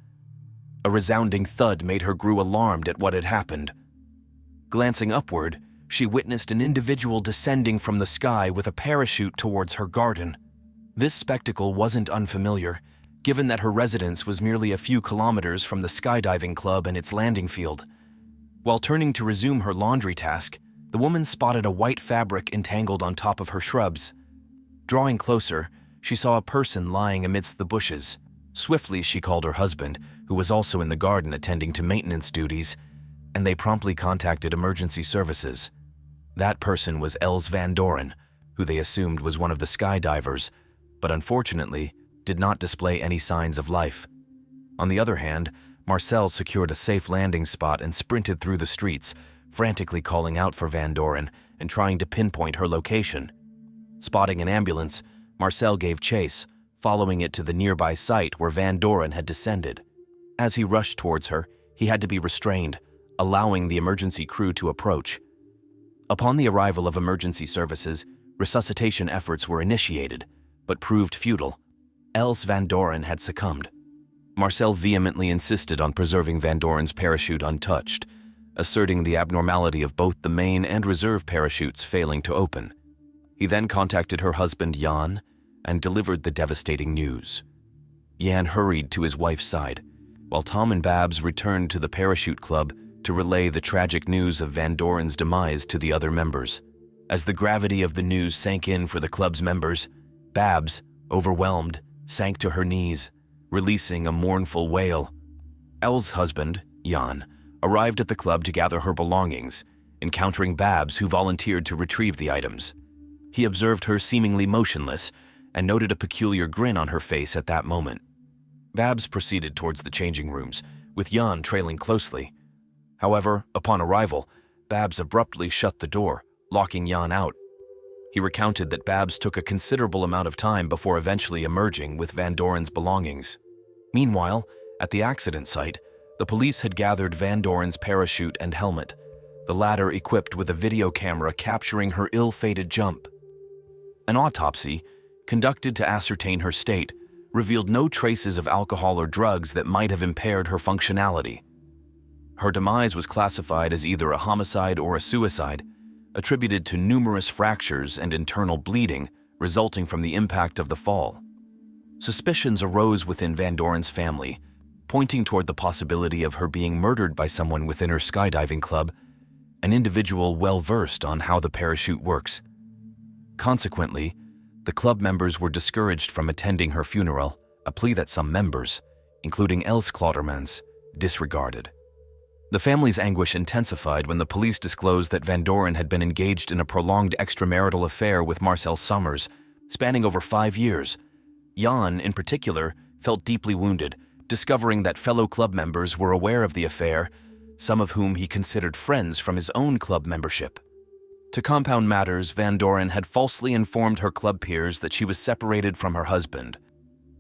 A resounding thud made her grow alarmed at what had happened. Glancing upward, she witnessed an individual descending from the sky with a parachute towards her garden. This spectacle wasn't unfamiliar, given that her residence was merely a few kilometers from the skydiving club and its landing field. While turning to resume her laundry task, the woman spotted a white fabric entangled on top of her shrubs. Drawing closer, she saw a person lying amidst the bushes. Swiftly, she called her husband, who was also in the garden attending to maintenance duties, and they promptly contacted emergency services. That person was Els Van Doren, who they assumed was one of the skydivers, but unfortunately did not display any signs of life. On the other hand, Marcel secured a safe landing spot and sprinted through the streets, frantically calling out for Van Doren and trying to pinpoint her location. Spotting an ambulance, Marcel gave chase, following it to the nearby site where Van Doren had descended. As he rushed towards her, he had to be restrained, allowing the emergency crew to approach. Upon the arrival of emergency services, resuscitation efforts were initiated, but proved futile. Els Van Doren had succumbed. Marcel vehemently insisted on preserving Van Doren's parachute untouched, asserting the abnormality of both the main and reserve parachutes failing to open. He then contacted her husband Jan and delivered the devastating news. Jan hurried to his wife's side, while Tom and Babs returned to the parachute club to relay the tragic news of Van Doren's demise to the other members. As the gravity of the news sank in for the club's members, Babs, overwhelmed, sank to her knees, releasing a mournful wail. Elle's husband, Jan, arrived at the club to gather her belongings, encountering Babs, who volunteered to retrieve the items. He observed her seemingly motionless and noted a peculiar grin on her face at that moment. Babs proceeded towards the changing rooms, with Jan trailing closely. However, upon arrival, Babs abruptly shut the door, locking Jan out. He recounted that Babs took a considerable amount of time before eventually emerging with Van Doren's belongings. Meanwhile, at the accident site, the police had gathered Van Doren's parachute and helmet, the latter equipped with a video camera capturing her ill-fated jump. An autopsy, conducted to ascertain her state, revealed no traces of alcohol or drugs that might have impaired her functionality. Her demise was classified as either a homicide or a suicide, attributed to numerous fractures and internal bleeding resulting from the impact of the fall. Suspicions arose within Van Doren's family, pointing toward the possibility of her being murdered by someone within her skydiving club, an individual well-versed on how the parachute works. Consequently, the club members were discouraged from attending her funeral, a plea that some members, including Els Klottermans, disregarded. The family's anguish intensified when the police disclosed that Van Doren had been engaged in a prolonged extramarital affair with Marcel Summers, spanning over 5 years. Jan, in particular, felt deeply wounded, discovering that fellow club members were aware of the affair, some of whom he considered friends from his own club membership. To compound matters, Van Doren had falsely informed her club peers that she was separated from her husband.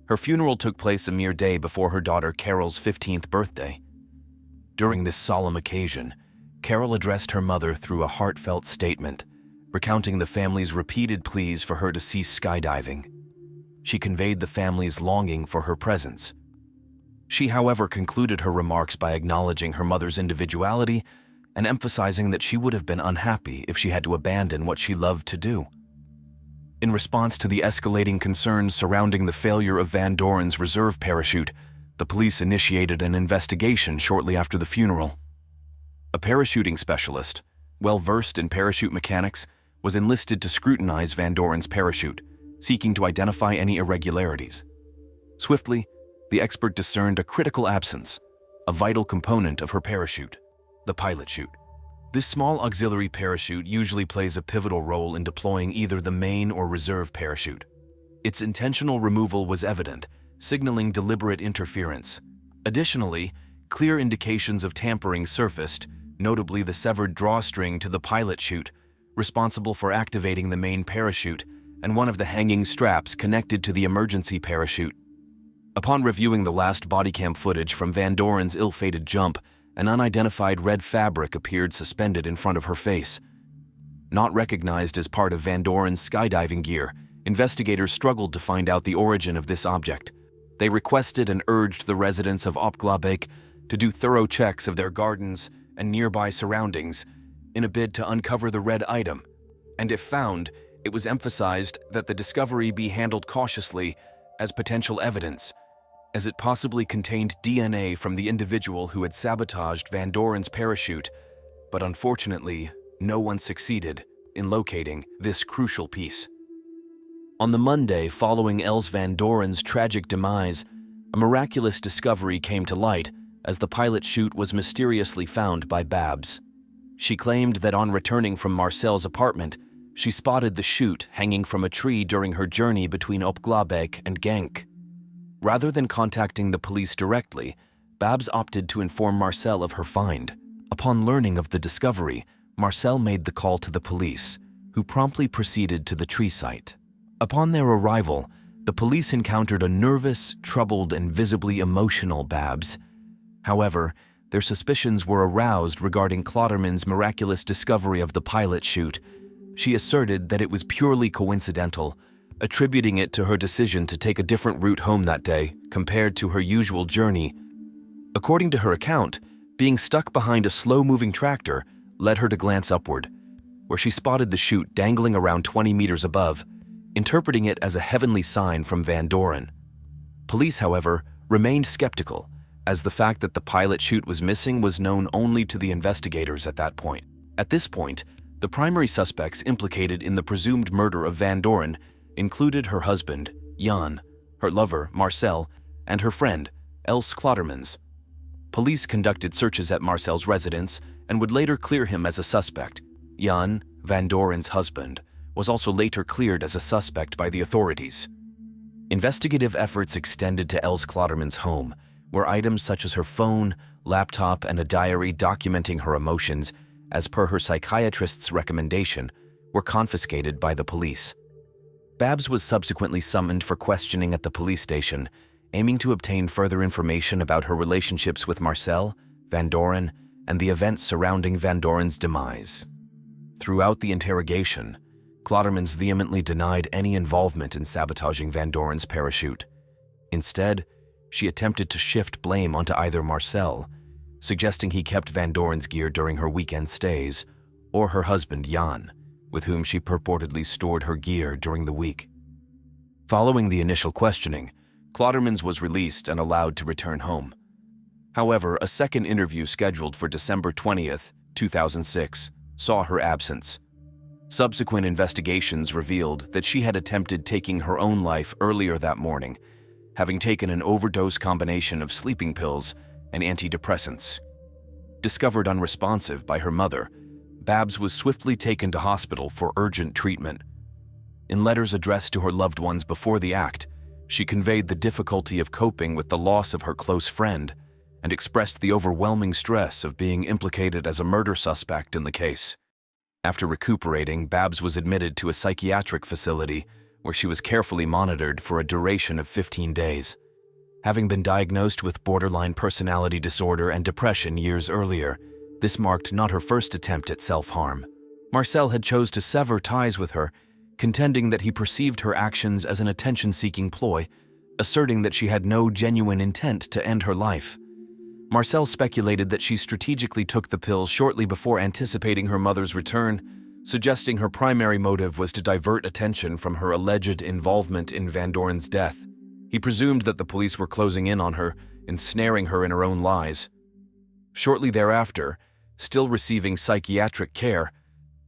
Her funeral took place a mere day before her daughter Carol's 15th birthday. During this solemn occasion, Carol addressed her mother through a heartfelt statement, recounting the family's repeated pleas for her to cease skydiving. She conveyed the family's longing for her presence. She, however, concluded her remarks by acknowledging her mother's individuality and emphasizing that she would have been unhappy if she had to abandon what she loved to do. In response to the escalating concerns surrounding the failure of Van Doren's reserve parachute, the police initiated an investigation shortly after the funeral. A parachuting specialist, well-versed in parachute mechanics, was enlisted to scrutinize Van Doren's parachute, seeking to identify any irregularities. Swiftly, the expert discerned a critical absence, a vital component of her parachute, the pilot chute. This small auxiliary parachute usually plays a pivotal role in deploying either the main or reserve parachute. Its intentional removal was evident, signaling deliberate interference. Additionally, clear indications of tampering surfaced, notably the severed drawstring to the pilot chute, responsible for activating the main parachute, and one of the hanging straps connected to the emergency parachute. Upon reviewing the last bodycam footage from Van Doren's ill-fated jump, an unidentified red fabric appeared suspended in front of her face. Not recognized as part of Van Doren's skydiving gear, investigators struggled to find out the origin of this object. They requested and urged the residents of Opklabeek to do thorough checks of their gardens and nearby surroundings in a bid to uncover the red item, and if found, it was emphasized that the discovery be handled cautiously as potential evidence, as it possibly contained DNA from the individual who had sabotaged Van Doren's parachute, but unfortunately, no one succeeded in locating this crucial piece. On the Monday following Els Van Doren's tragic demise, a miraculous discovery came to light as the pilot chute was mysteriously found by Babs. She claimed that on returning from Marcel's apartment, she spotted the chute hanging from a tree during her journey between Opklabeek and Genk. Rather than contacting the police directly, Babs opted to inform Marcel of her find. Upon learning of the discovery, Marcel made the call to the police, who promptly proceeded to the tree site. Upon their arrival, the police encountered a nervous, troubled, and visibly emotional Babs. However, their suspicions were aroused regarding Klotterman's miraculous discovery of the pilot chute. She asserted that it was purely coincidental, attributing it to her decision to take a different route home that day compared to her usual journey. According to her account, being stuck behind a slow-moving tractor led her to glance upward, where she spotted the chute dangling around 20 meters above, interpreting it as a heavenly sign from Van Doren. Police, however, remained skeptical, as the fact that the pilot chute was missing was known only to the investigators at that point. At this point, the primary suspects implicated in the presumed murder of Van Doren included her husband, Jan, her lover, Marcel, and her friend, Els Klottermans. Police conducted searches at Marcel's residence and would later clear him as a suspect. Jan, Van Doren's husband, was also later cleared as a suspect by the authorities. Investigative efforts extended to Els Klotterman's home, where items such as her phone, laptop, and a diary documenting her emotions, as per her psychiatrist's recommendation, were confiscated by the police. Babs was subsequently summoned for questioning at the police station, aiming to obtain further information about her relationships with Marcel, Van Doren, and the events surrounding Van Doren's demise. Throughout the interrogation, Klottermans vehemently denied any involvement in sabotaging Van Doren's parachute. Instead, she attempted to shift blame onto either Marcel, suggesting he kept Van Doren's gear during her weekend stays, or her husband Jan, with whom she purportedly stored her gear during the week. Following the initial questioning, Klottermans was released and allowed to return home. However, a second interview scheduled for December 20th, 2006, saw her absence. Subsequent investigations revealed that she had attempted taking her own life earlier that morning, having taken an overdose combination of sleeping pills and antidepressants. Discovered unresponsive by her mother, Babs was swiftly taken to hospital for urgent treatment. In letters addressed to her loved ones before the act, she conveyed the difficulty of coping with the loss of her close friend and expressed the overwhelming stress of being implicated as a murder suspect in the case. After recuperating, Babs was admitted to a psychiatric facility where she was carefully monitored for a duration of 15 days. Having been diagnosed with borderline personality disorder and depression years earlier, this marked not her first attempt at self-harm. Marcel had chose to sever ties with her, contending that he perceived her actions as an attention-seeking ploy, asserting that she had no genuine intent to end her life. Marcel speculated that she strategically took the pill shortly before anticipating her mother's return, suggesting her primary motive was to divert attention from her alleged involvement in Van Doren's death. He presumed that the police were closing in on her, ensnaring her in her own lies. Shortly thereafter, still receiving psychiatric care,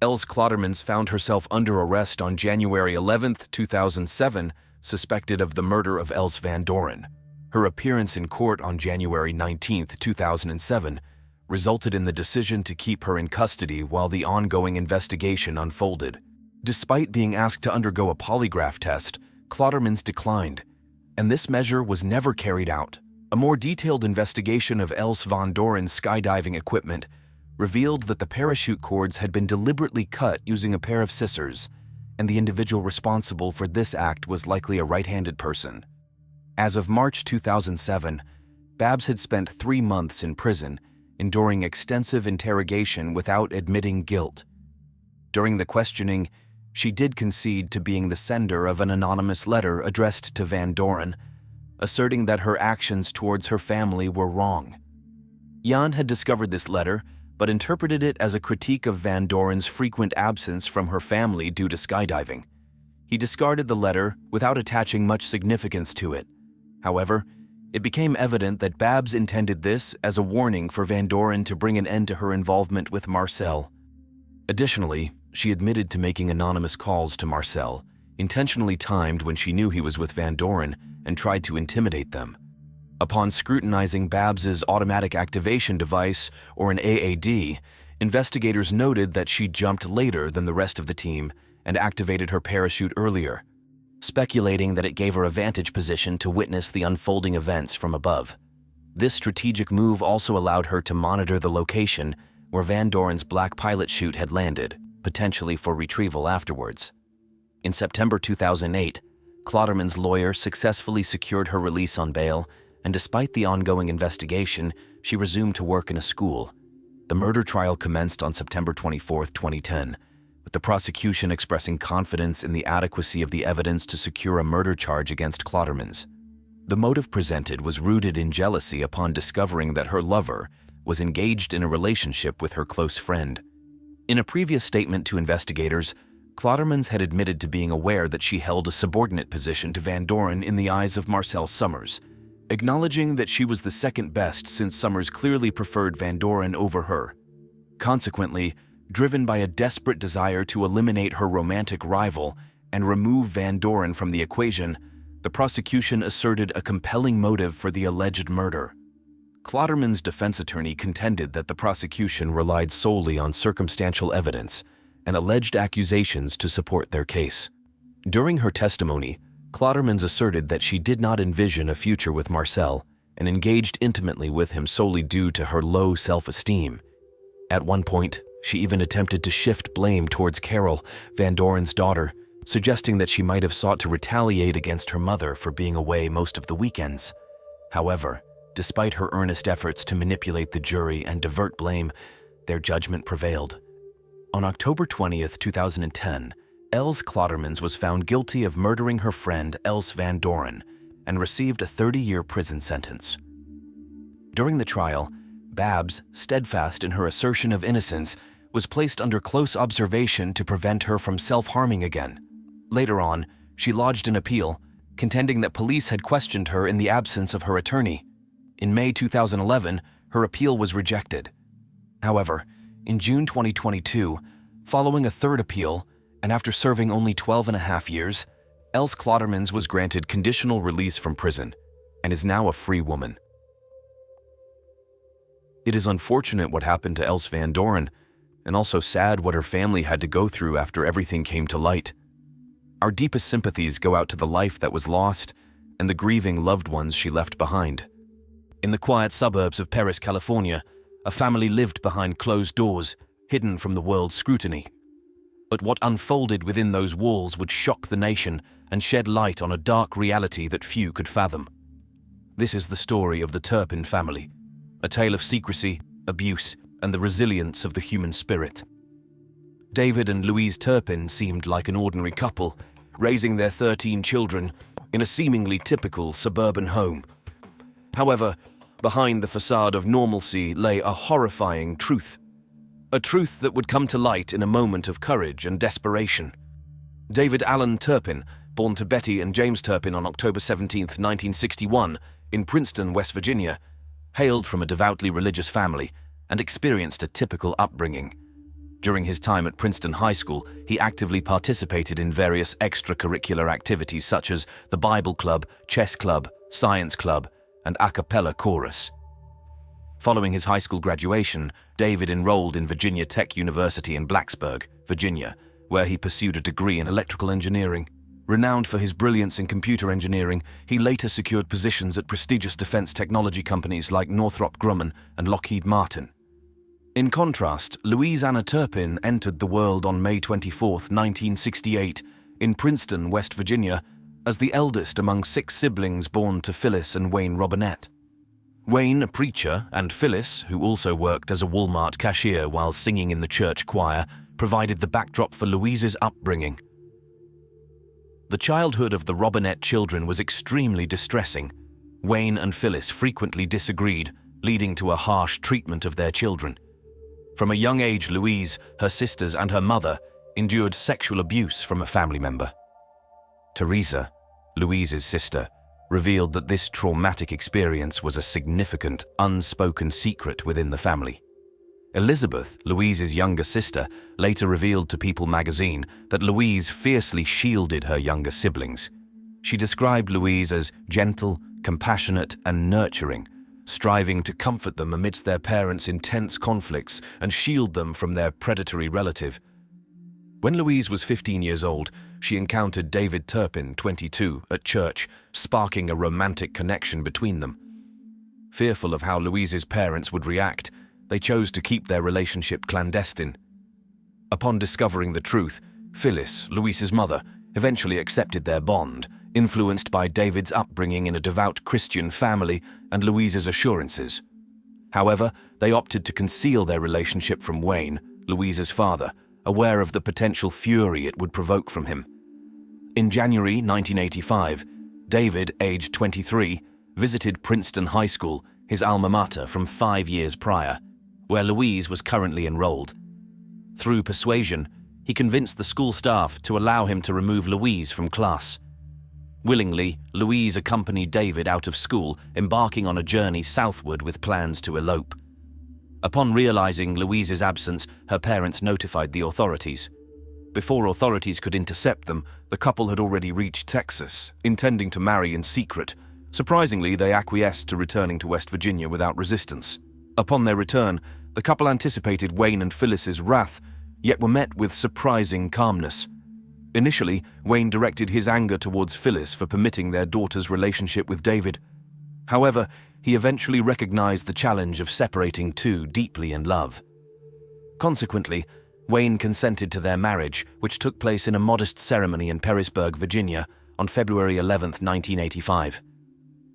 Els Klottermans found herself under arrest on January 11, 2007, suspected of the murder of Els Van Doren. Her appearance in court on January 19, 2007, resulted in the decision to keep her in custody while the ongoing investigation unfolded. Despite being asked to undergo a polygraph test, Klottermans declined, and this measure was never carried out. A more detailed investigation of Els Van Doren's skydiving equipment revealed that the parachute cords had been deliberately cut using a pair of scissors, and the individual responsible for this act was likely a right-handed person. As of March 2007, Babs had spent 3 months in prison, enduring extensive interrogation without admitting guilt. During the questioning, she did concede to being the sender of an anonymous letter addressed to Van Doren, asserting that her actions towards her family were wrong. Jan had discovered this letter, but interpreted it as a critique of Van Doren's frequent absence from her family due to skydiving. He discarded the letter without attaching much significance to it. However, it became evident that Babs intended this as a warning for Van Doren to bring an end to her involvement with Marcel. Additionally, she admitted to making anonymous calls to Marcel, intentionally timed when she knew he was with Van Doren, and tried to intimidate them. Upon scrutinizing Babs's automatic activation device, or an AAD, investigators noted that she jumped later than the rest of the team and activated her parachute earlier, speculating that it gave her a vantage position to witness the unfolding events from above. This strategic move also allowed her to monitor the location where Van Doren's black pilot chute had landed, potentially for retrieval afterwards. In September 2008, Klotterman's lawyer successfully secured her release on bail, and despite the ongoing investigation, she resumed to work in a school. The murder trial commenced on September 24, 2010, with the prosecution expressing confidence in the adequacy of the evidence to secure a murder charge against Klottermans. The motive presented was rooted in jealousy upon discovering that her lover was engaged in a relationship with her close friend. In a previous statement to investigators, Klottermans had admitted to being aware that she held a subordinate position to Van Doren in the eyes of Marcel Summers, acknowledging that she was the second best since Summers clearly preferred Van Doren over her. Consequently, driven by a desperate desire to eliminate her romantic rival and remove Van Doren from the equation, the prosecution asserted a compelling motive for the alleged murder. Klotterman's defense attorney contended that the prosecution relied solely on circumstantial evidence and alleged accusations to support their case. During her testimony, Klottermans asserted that she did not envision a future with Marcel and engaged intimately with him solely due to her low self-esteem. At one point, she even attempted to shift blame towards Carol, Van Doren's daughter, suggesting that she might have sought to retaliate against her mother for being away most of the weekends. However, despite her earnest efforts to manipulate the jury and divert blame, their judgment prevailed. On October 20, 2010, Els Klottermans was found guilty of murdering her friend Els Van Doren and received a 30-year prison sentence. During the trial, Babs, steadfast in her assertion of innocence, was placed under close observation to prevent her from self-harming again. Later on, she lodged an appeal, contending that police had questioned her in the absence of her attorney. In May 2011, her appeal was rejected. However, in June 2022, following a third appeal, and after serving only 12.5 years, Els Klottermans was granted conditional release from prison and is now a free woman. It is unfortunate what happened to Els Van Doren, and also sad what her family had to go through after everything came to light. Our deepest sympathies go out to the life that was lost and the grieving loved ones she left behind. In the quiet suburbs of Perris, California, a family lived behind closed doors, hidden from the world's scrutiny. But what unfolded within those walls would shock the nation and shed light on a dark reality that few could fathom. This is the story of the Turpin family, a tale of secrecy, abuse, and the resilience of the human spirit. David and Louise Turpin seemed like an ordinary couple, raising their 13 children in a seemingly typical suburban home. However, behind the facade of normalcy lay a horrifying truth. A truth that would come to light in a moment of courage and desperation. David Allen Turpin, born to Betty and James Turpin on October 17, 1961, in Princeton, West Virginia, hailed from a devoutly religious family and experienced a typical upbringing. During his time at Princeton High School, he actively participated in various extracurricular activities such as the Bible Club, Chess Club, Science Club, and a cappella chorus. Following his high school graduation, David enrolled in Virginia Tech University in Blacksburg, Virginia, where he pursued a degree in electrical engineering. Renowned for his brilliance in computer engineering, he later secured positions at prestigious defense technology companies like Northrop Grumman and Lockheed Martin. In contrast, Louise Anna Turpin entered the world on May 24, 1968, in Princeton, West Virginia, as the eldest among 6 siblings born to Phyllis and Wayne Robinette. Wayne, a preacher, and Phyllis, who also worked as a Walmart cashier while singing in the church choir, provided the backdrop for Louise's upbringing. The childhood of the Robinette children was extremely distressing. Wayne and Phyllis frequently disagreed, leading to a harsh treatment of their children. From a young age, Louise, her sisters, and her mother endured sexual abuse from a family member. Teresa, Louise's sister, revealed that this traumatic experience was a significant, unspoken secret within the family. Elizabeth, Louise's younger sister, later revealed to People magazine that Louise fiercely shielded her younger siblings. She described Louise as gentle, compassionate, and nurturing, striving to comfort them amidst their parents' intense conflicts and shield them from their predatory relative. When Louise was 15 years old, she encountered David Turpin, 22, at church, sparking a romantic connection between them. Fearful of how Louise's parents would react, they chose to keep their relationship clandestine. Upon discovering the truth, Phyllis, Louise's mother, eventually accepted their bond, influenced by David's upbringing in a devout Christian family and Louise's assurances. However, they opted to conceal their relationship from Wayne, Louise's father, aware of the potential fury it would provoke from him. In January 1985, David, aged 23, visited Princeton High School, his alma mater from 5 years prior, where Louise was currently enrolled. Through persuasion, he convinced the school staff to allow him to remove Louise from class. Willingly, Louise accompanied David out of school, embarking on a journey southward with plans to elope. Upon realizing Louise's absence, her parents notified the authorities. Before authorities could intercept them, the couple had already reached Texas, intending to marry in secret. Surprisingly, they acquiesced to returning to West Virginia without resistance. Upon their return, the couple anticipated Wayne and Phyllis's wrath, yet were met with surprising calmness. Initially, Wayne directed his anger towards Phyllis for permitting their daughter's relationship with David. However, he eventually recognized the challenge of separating two deeply in love. Consequently, Wayne consented to their marriage, which took place in a modest ceremony in Perrysburg, Virginia, on February 11, 1985.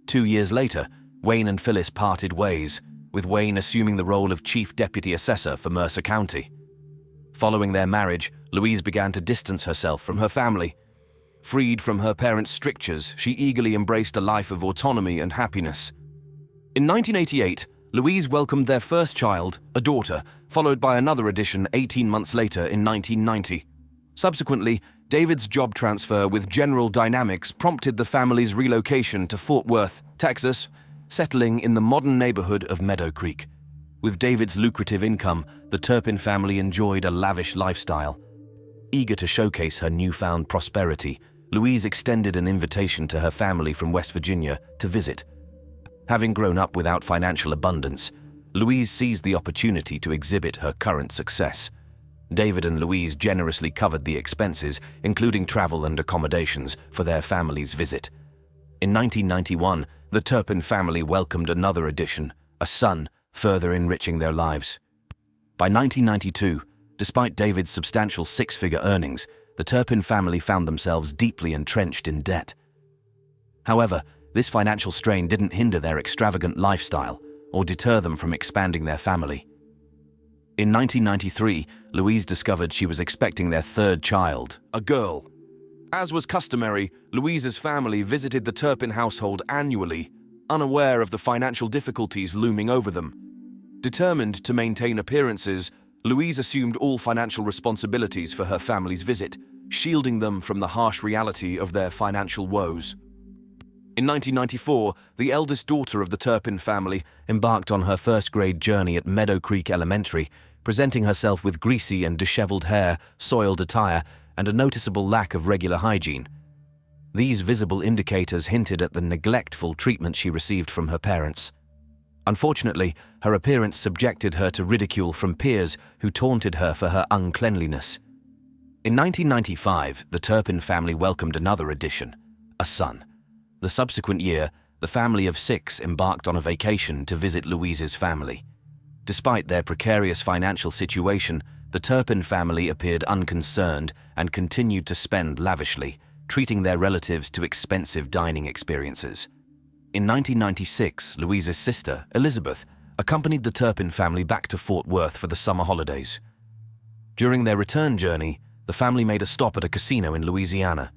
2 years later, Wayne and Phyllis parted ways, with Wayne assuming the role of Chief Deputy Assessor for Mercer County. Following their marriage, Louise began to distance herself from her family. Freed from her parents' strictures, she eagerly embraced a life of autonomy and happiness. In 1988, Louise welcomed their first child, a daughter, followed by another addition 18 months later in 1990. Subsequently, David's job transfer with General Dynamics prompted the family's relocation to Fort Worth, Texas, settling in the modern neighborhood of Meadow Creek. With David's lucrative income, the Turpin family enjoyed a lavish lifestyle. Eager to showcase her newfound prosperity, Louise extended an invitation to her family from West Virginia to visit. Having grown up without financial abundance, Louise seized the opportunity to exhibit her current success. David and Louise generously covered the expenses, including travel and accommodations, for their family's visit. In 1991, the Turpin family welcomed another addition, a son, further enriching their lives. By 1992, despite David's substantial six-figure earnings, the Turpin family found themselves deeply entrenched in debt. However, this financial strain didn't hinder their extravagant lifestyle or deter them from expanding their family. In 1993, Louise discovered she was expecting their third child, a girl. As was customary, Louise's family visited the Turpin household annually, unaware of the financial difficulties looming over them. Determined to maintain appearances, Louise assumed all financial responsibilities for her family's visit, shielding them from the harsh reality of their financial woes. In 1994, the eldest daughter of the Turpin family embarked on her first-grade journey at Meadow Creek Elementary, presenting herself with greasy and disheveled hair, soiled attire, and a noticeable lack of regular hygiene. These visible indicators hinted at the neglectful treatment she received from her parents. Unfortunately, her appearance subjected her to ridicule from peers who taunted her for her uncleanliness. In 1995, the Turpin family welcomed another addition, a son. The subsequent year, the family of 6 embarked on a vacation to visit Louise's family. Despite their precarious financial situation, the Turpin family appeared unconcerned and continued to spend lavishly, treating their relatives to expensive dining experiences. In 1996, Louise's sister, Elizabeth, accompanied the Turpin family back to Fort Worth for the summer holidays. During their return journey, the family made a stop at a casino in Louisiana.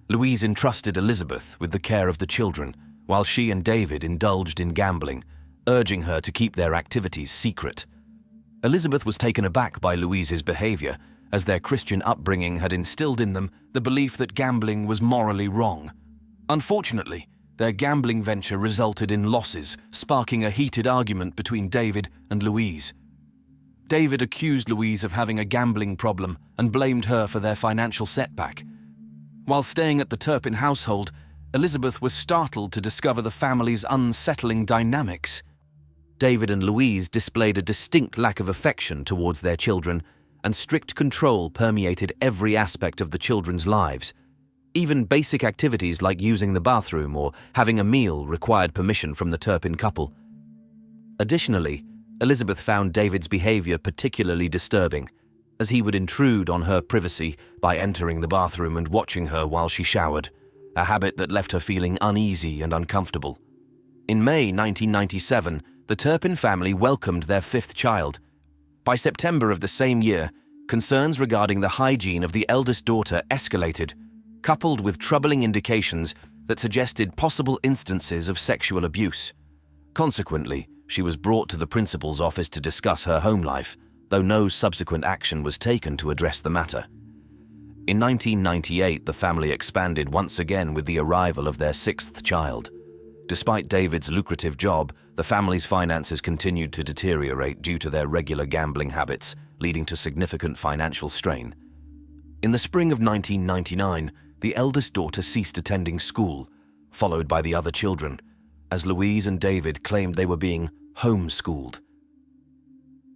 Louise entrusted Elizabeth with the care of the children, while she and David indulged in gambling, urging her to keep their activities secret. Elizabeth was taken aback by Louise's behavior, as their Christian upbringing had instilled in them the belief that gambling was morally wrong. Unfortunately, their gambling venture resulted in losses, sparking a heated argument between David and Louise. David accused Louise of having a gambling problem and blamed her for their financial setback. While staying at the Turpin household, Elizabeth was startled to discover the family's unsettling dynamics. David and Louise displayed a distinct lack of affection towards their children, and strict control permeated every aspect of the children's lives. Even basic activities like using the bathroom or having a meal required permission from the Turpin couple. Additionally, Elizabeth found David's behavior particularly disturbing, as he would intrude on her privacy by entering the bathroom and watching her while she showered, a habit that left her feeling uneasy and uncomfortable. In May 1997, the Turpin family welcomed their 5th child. By September of the same year, concerns regarding the hygiene of the eldest daughter escalated, coupled with troubling indications that suggested possible instances of sexual abuse. Consequently, she was brought to the principal's office to discuss her home life, though no subsequent action was taken to address the matter. In 1998, the family expanded once again with the arrival of their 6th child. Despite David's lucrative job, the family's finances continued to deteriorate due to their regular gambling habits, leading to significant financial strain. In the spring of 1999, the eldest daughter ceased attending school, followed by the other children, as Louise and David claimed they were being homeschooled.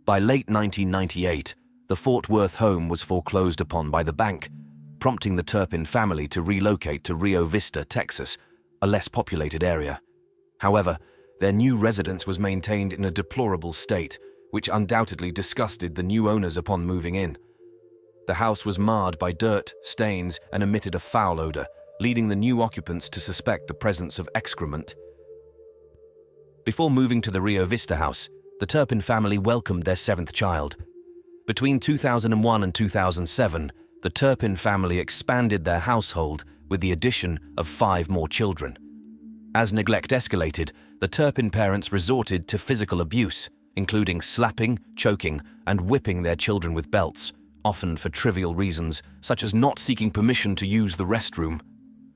By late 1998, the Fort Worth home was foreclosed upon by the bank, prompting the Turpin family to relocate to Rio Vista, Texas, a less populated area. However, their new residence was maintained in a deplorable state, which undoubtedly disgusted the new owners upon moving in. The house was marred by dirt, stains, and emitted a foul odor, leading the new occupants to suspect the presence of excrement. Before moving to the Rio Vista house, the Turpin family welcomed their 7th child. Between 2001 and 2007, the Turpin family expanded their household with the addition of 5 more children. As neglect escalated, the Turpin parents resorted to physical abuse, including slapping, choking, and whipping their children with belts, often for trivial reasons, such as not seeking permission to use the restroom.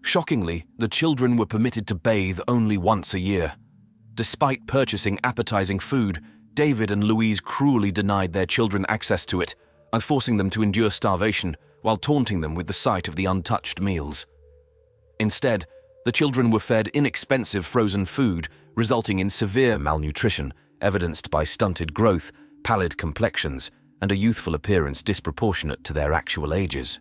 Shockingly, the children were permitted to bathe only once a year. Despite purchasing appetizing food, David and Louise cruelly denied their children access to it, and forcing them to endure starvation while taunting them with the sight of the untouched meals. Instead, the children were fed inexpensive frozen food, resulting in severe malnutrition, evidenced by stunted growth, pallid complexions, and a youthful appearance disproportionate to their actual ages.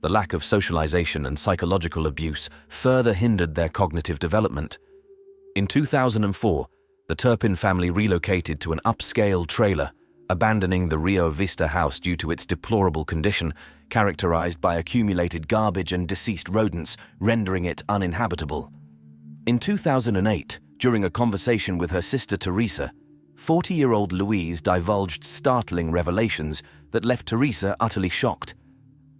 The lack of socialization and psychological abuse further hindered their cognitive development. In 2004, the Turpin family relocated to an upscale trailer, abandoning the Rio Vista house due to its deplorable condition, characterized by accumulated garbage and deceased rodents, rendering it uninhabitable. In 2008, during a conversation with her sister Teresa, 40-year-old Louise divulged startling revelations that left Teresa utterly shocked.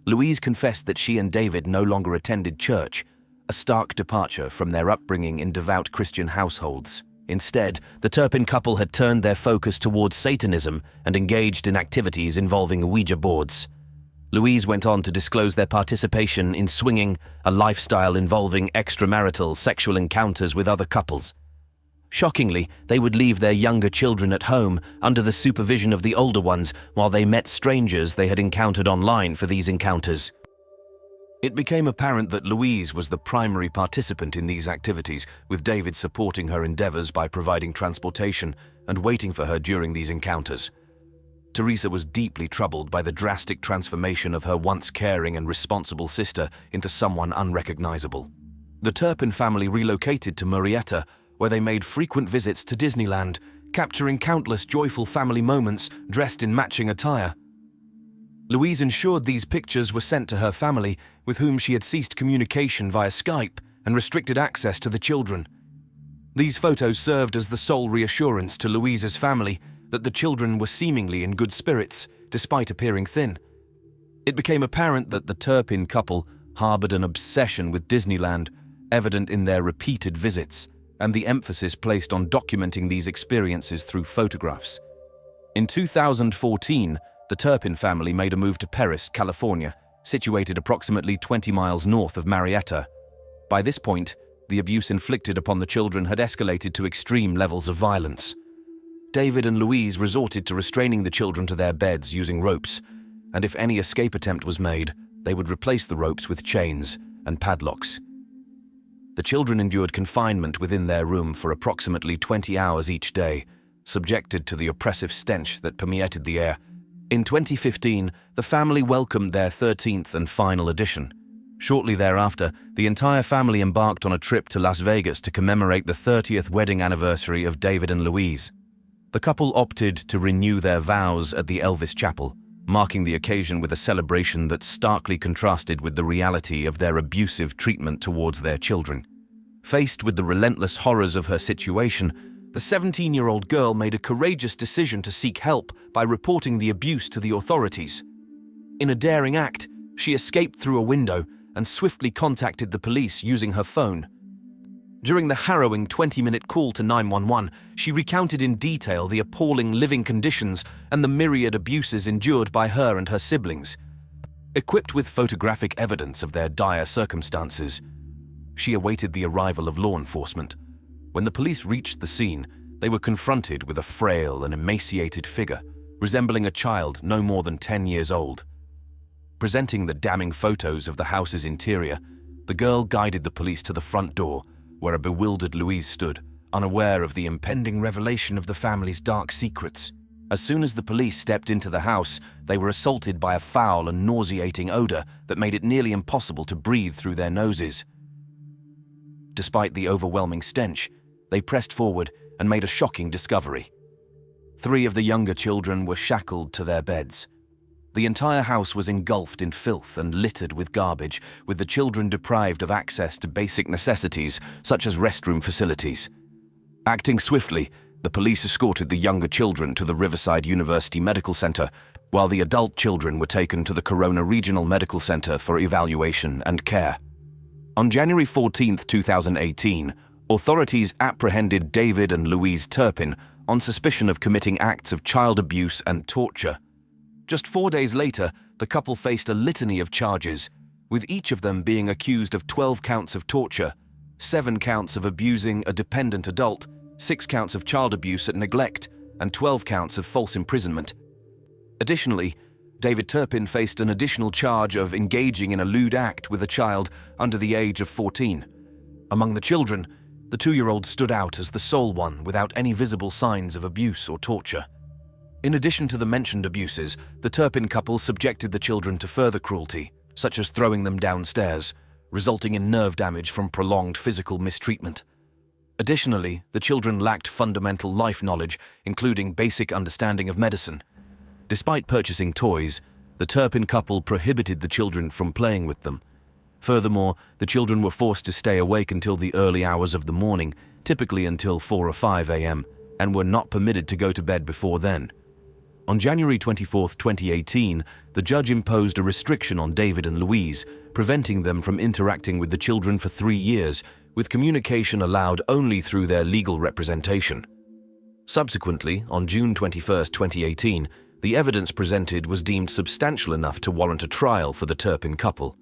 Louise confessed that she and David no longer attended church, a stark departure from their upbringing in devout Christian households. Instead, the Turpin couple had turned their focus towards Satanism and engaged in activities involving Ouija boards. Louise went on to disclose their participation in swinging, a lifestyle involving extramarital sexual encounters with other couples. Shockingly, they would leave their younger children at home under the supervision of the older ones while they met strangers they had encountered online for these encounters. It became apparent that Louise was the primary participant in these activities, with David supporting her endeavors by providing transportation and waiting for her during these encounters. Teresa was deeply troubled by the drastic transformation of her once caring and responsible sister into someone unrecognizable. The Turpin family relocated to Murrieta, where they made frequent visits to Disneyland, capturing countless joyful family moments dressed in matching attire. Louise ensured these pictures were sent to her family, with whom she had ceased communication via Skype and restricted access to the children. These photos served as the sole reassurance to Louise's family that the children were seemingly in good spirits, despite appearing thin. It became apparent that the Turpin couple harbored an obsession with Disneyland, evident in their repeated visits, and the emphasis placed on documenting these experiences through photographs. In 2014, the Turpin family made a move to Perris, California, situated approximately 20 miles north of Marietta. By this point, the abuse inflicted upon the children had escalated to extreme levels of violence. David and Louise resorted to restraining the children to their beds using ropes, and if any escape attempt was made, they would replace the ropes with chains and padlocks. The children endured confinement within their room for approximately 20 hours each day, subjected to the oppressive stench that permeated the air. In 2015, the family welcomed their 13th and final edition. Shortly thereafter, the entire family embarked on a trip to Las Vegas to commemorate the 30th wedding anniversary of David and Louise. The couple opted to renew their vows at the Elvis Chapel, marking the occasion with a celebration that starkly contrasted with the reality of their abusive treatment towards their children. Faced with the relentless horrors of her situation, the 17-year-old girl made a courageous decision to seek help by reporting the abuse to the authorities. In a daring act, she escaped through a window and swiftly contacted the police using her phone. During the harrowing 20-minute call to 911, she recounted in detail the appalling living conditions and the myriad abuses endured by her and her siblings. Equipped with photographic evidence of their dire circumstances, she awaited the arrival of law enforcement. When the police reached the scene, they were confronted with a frail and emaciated figure, resembling a child no more than 10 years old. Presenting the damning photos of the house's interior, the girl guided the police to the front door, where a bewildered Louise stood, unaware of the impending revelation of the family's dark secrets. As soon as the police stepped into the house, they were assaulted by a foul and nauseating odor that made it nearly impossible to breathe through their noses. Despite the overwhelming stench, they pressed forward and made a shocking discovery. 3 of the younger children were shackled to their beds. The entire house was engulfed in filth and littered with garbage, with the children deprived of access to basic necessities such as restroom facilities. Acting swiftly, the police escorted the younger children to the Riverside University Medical Center, while the adult children were taken to the Corona Regional Medical Center for evaluation and care. On January 14, 2018, authorities apprehended David and Louise Turpin on suspicion of committing acts of child abuse and torture. Just 4 days later, the couple faced a litany of charges, with each of them being accused of 12 counts of torture, 7 counts of abusing a dependent adult, 6 counts of child abuse and neglect, and 12 counts of false imprisonment. Additionally, David Turpin faced an additional charge of engaging in a lewd act with a child under the age of 14. Among the children, the 2-year-old stood out as the sole one without any visible signs of abuse or torture. In addition to the mentioned abuses, the Turpin couple subjected the children to further cruelty, such as throwing them downstairs, resulting in nerve damage from prolonged physical mistreatment. Additionally, the children lacked fundamental life knowledge, including basic understanding of medicine. Despite purchasing toys, the Turpin couple prohibited the children from playing with them. Furthermore, the children were forced to stay awake until the early hours of the morning, typically until 4 or 5 a.m., and were not permitted to go to bed before then. On January 24, 2018, the judge imposed a restriction on David and Louise, preventing them from interacting with the children for 3 years, with communication allowed only through their legal representation. Subsequently, on June 21, 2018, the evidence presented was deemed substantial enough to warrant a trial for the Turpin couple.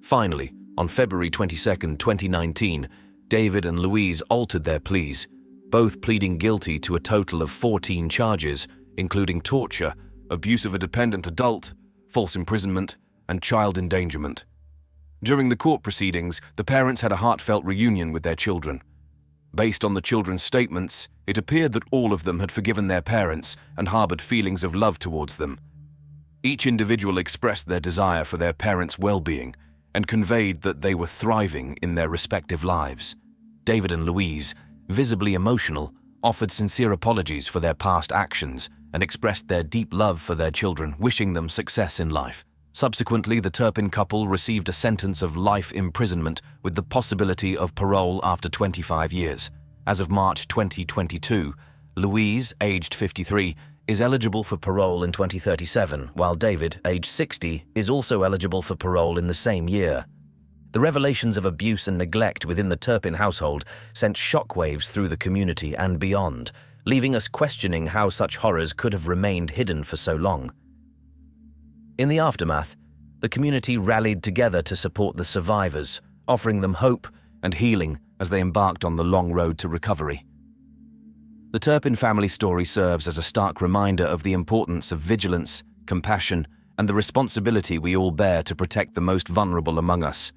Finally, on February 22, 2019, David and Louise altered their pleas, both pleading guilty to a total of 14 charges, including torture, abuse of a dependent adult, false imprisonment, and child endangerment. During the court proceedings, the parents had a heartfelt reunion with their children. Based on the children's statements, it appeared that all of them had forgiven their parents and harbored feelings of love towards them. Each individual expressed their desire for their parents' well-being and conveyed that they were thriving in their respective lives. David and Louise, visibly emotional, offered sincere apologies for their past actions and expressed their deep love for their children, wishing them success in life. Subsequently, the Turpin couple received a sentence of life imprisonment with the possibility of parole after 25 years. As of March 2022, Louise, aged 53, is eligible for parole in 2037, while David, aged 60, is also eligible for parole in the same year. The revelations of abuse and neglect within the Turpin household sent shockwaves through the community and beyond, leaving us questioning how such horrors could have remained hidden for so long. In the aftermath, the community rallied together to support the survivors, offering them hope and healing as they embarked on the long road to recovery. The Turpin family story serves as a stark reminder of the importance of vigilance, compassion, and the responsibility we all bear to protect the most vulnerable among us.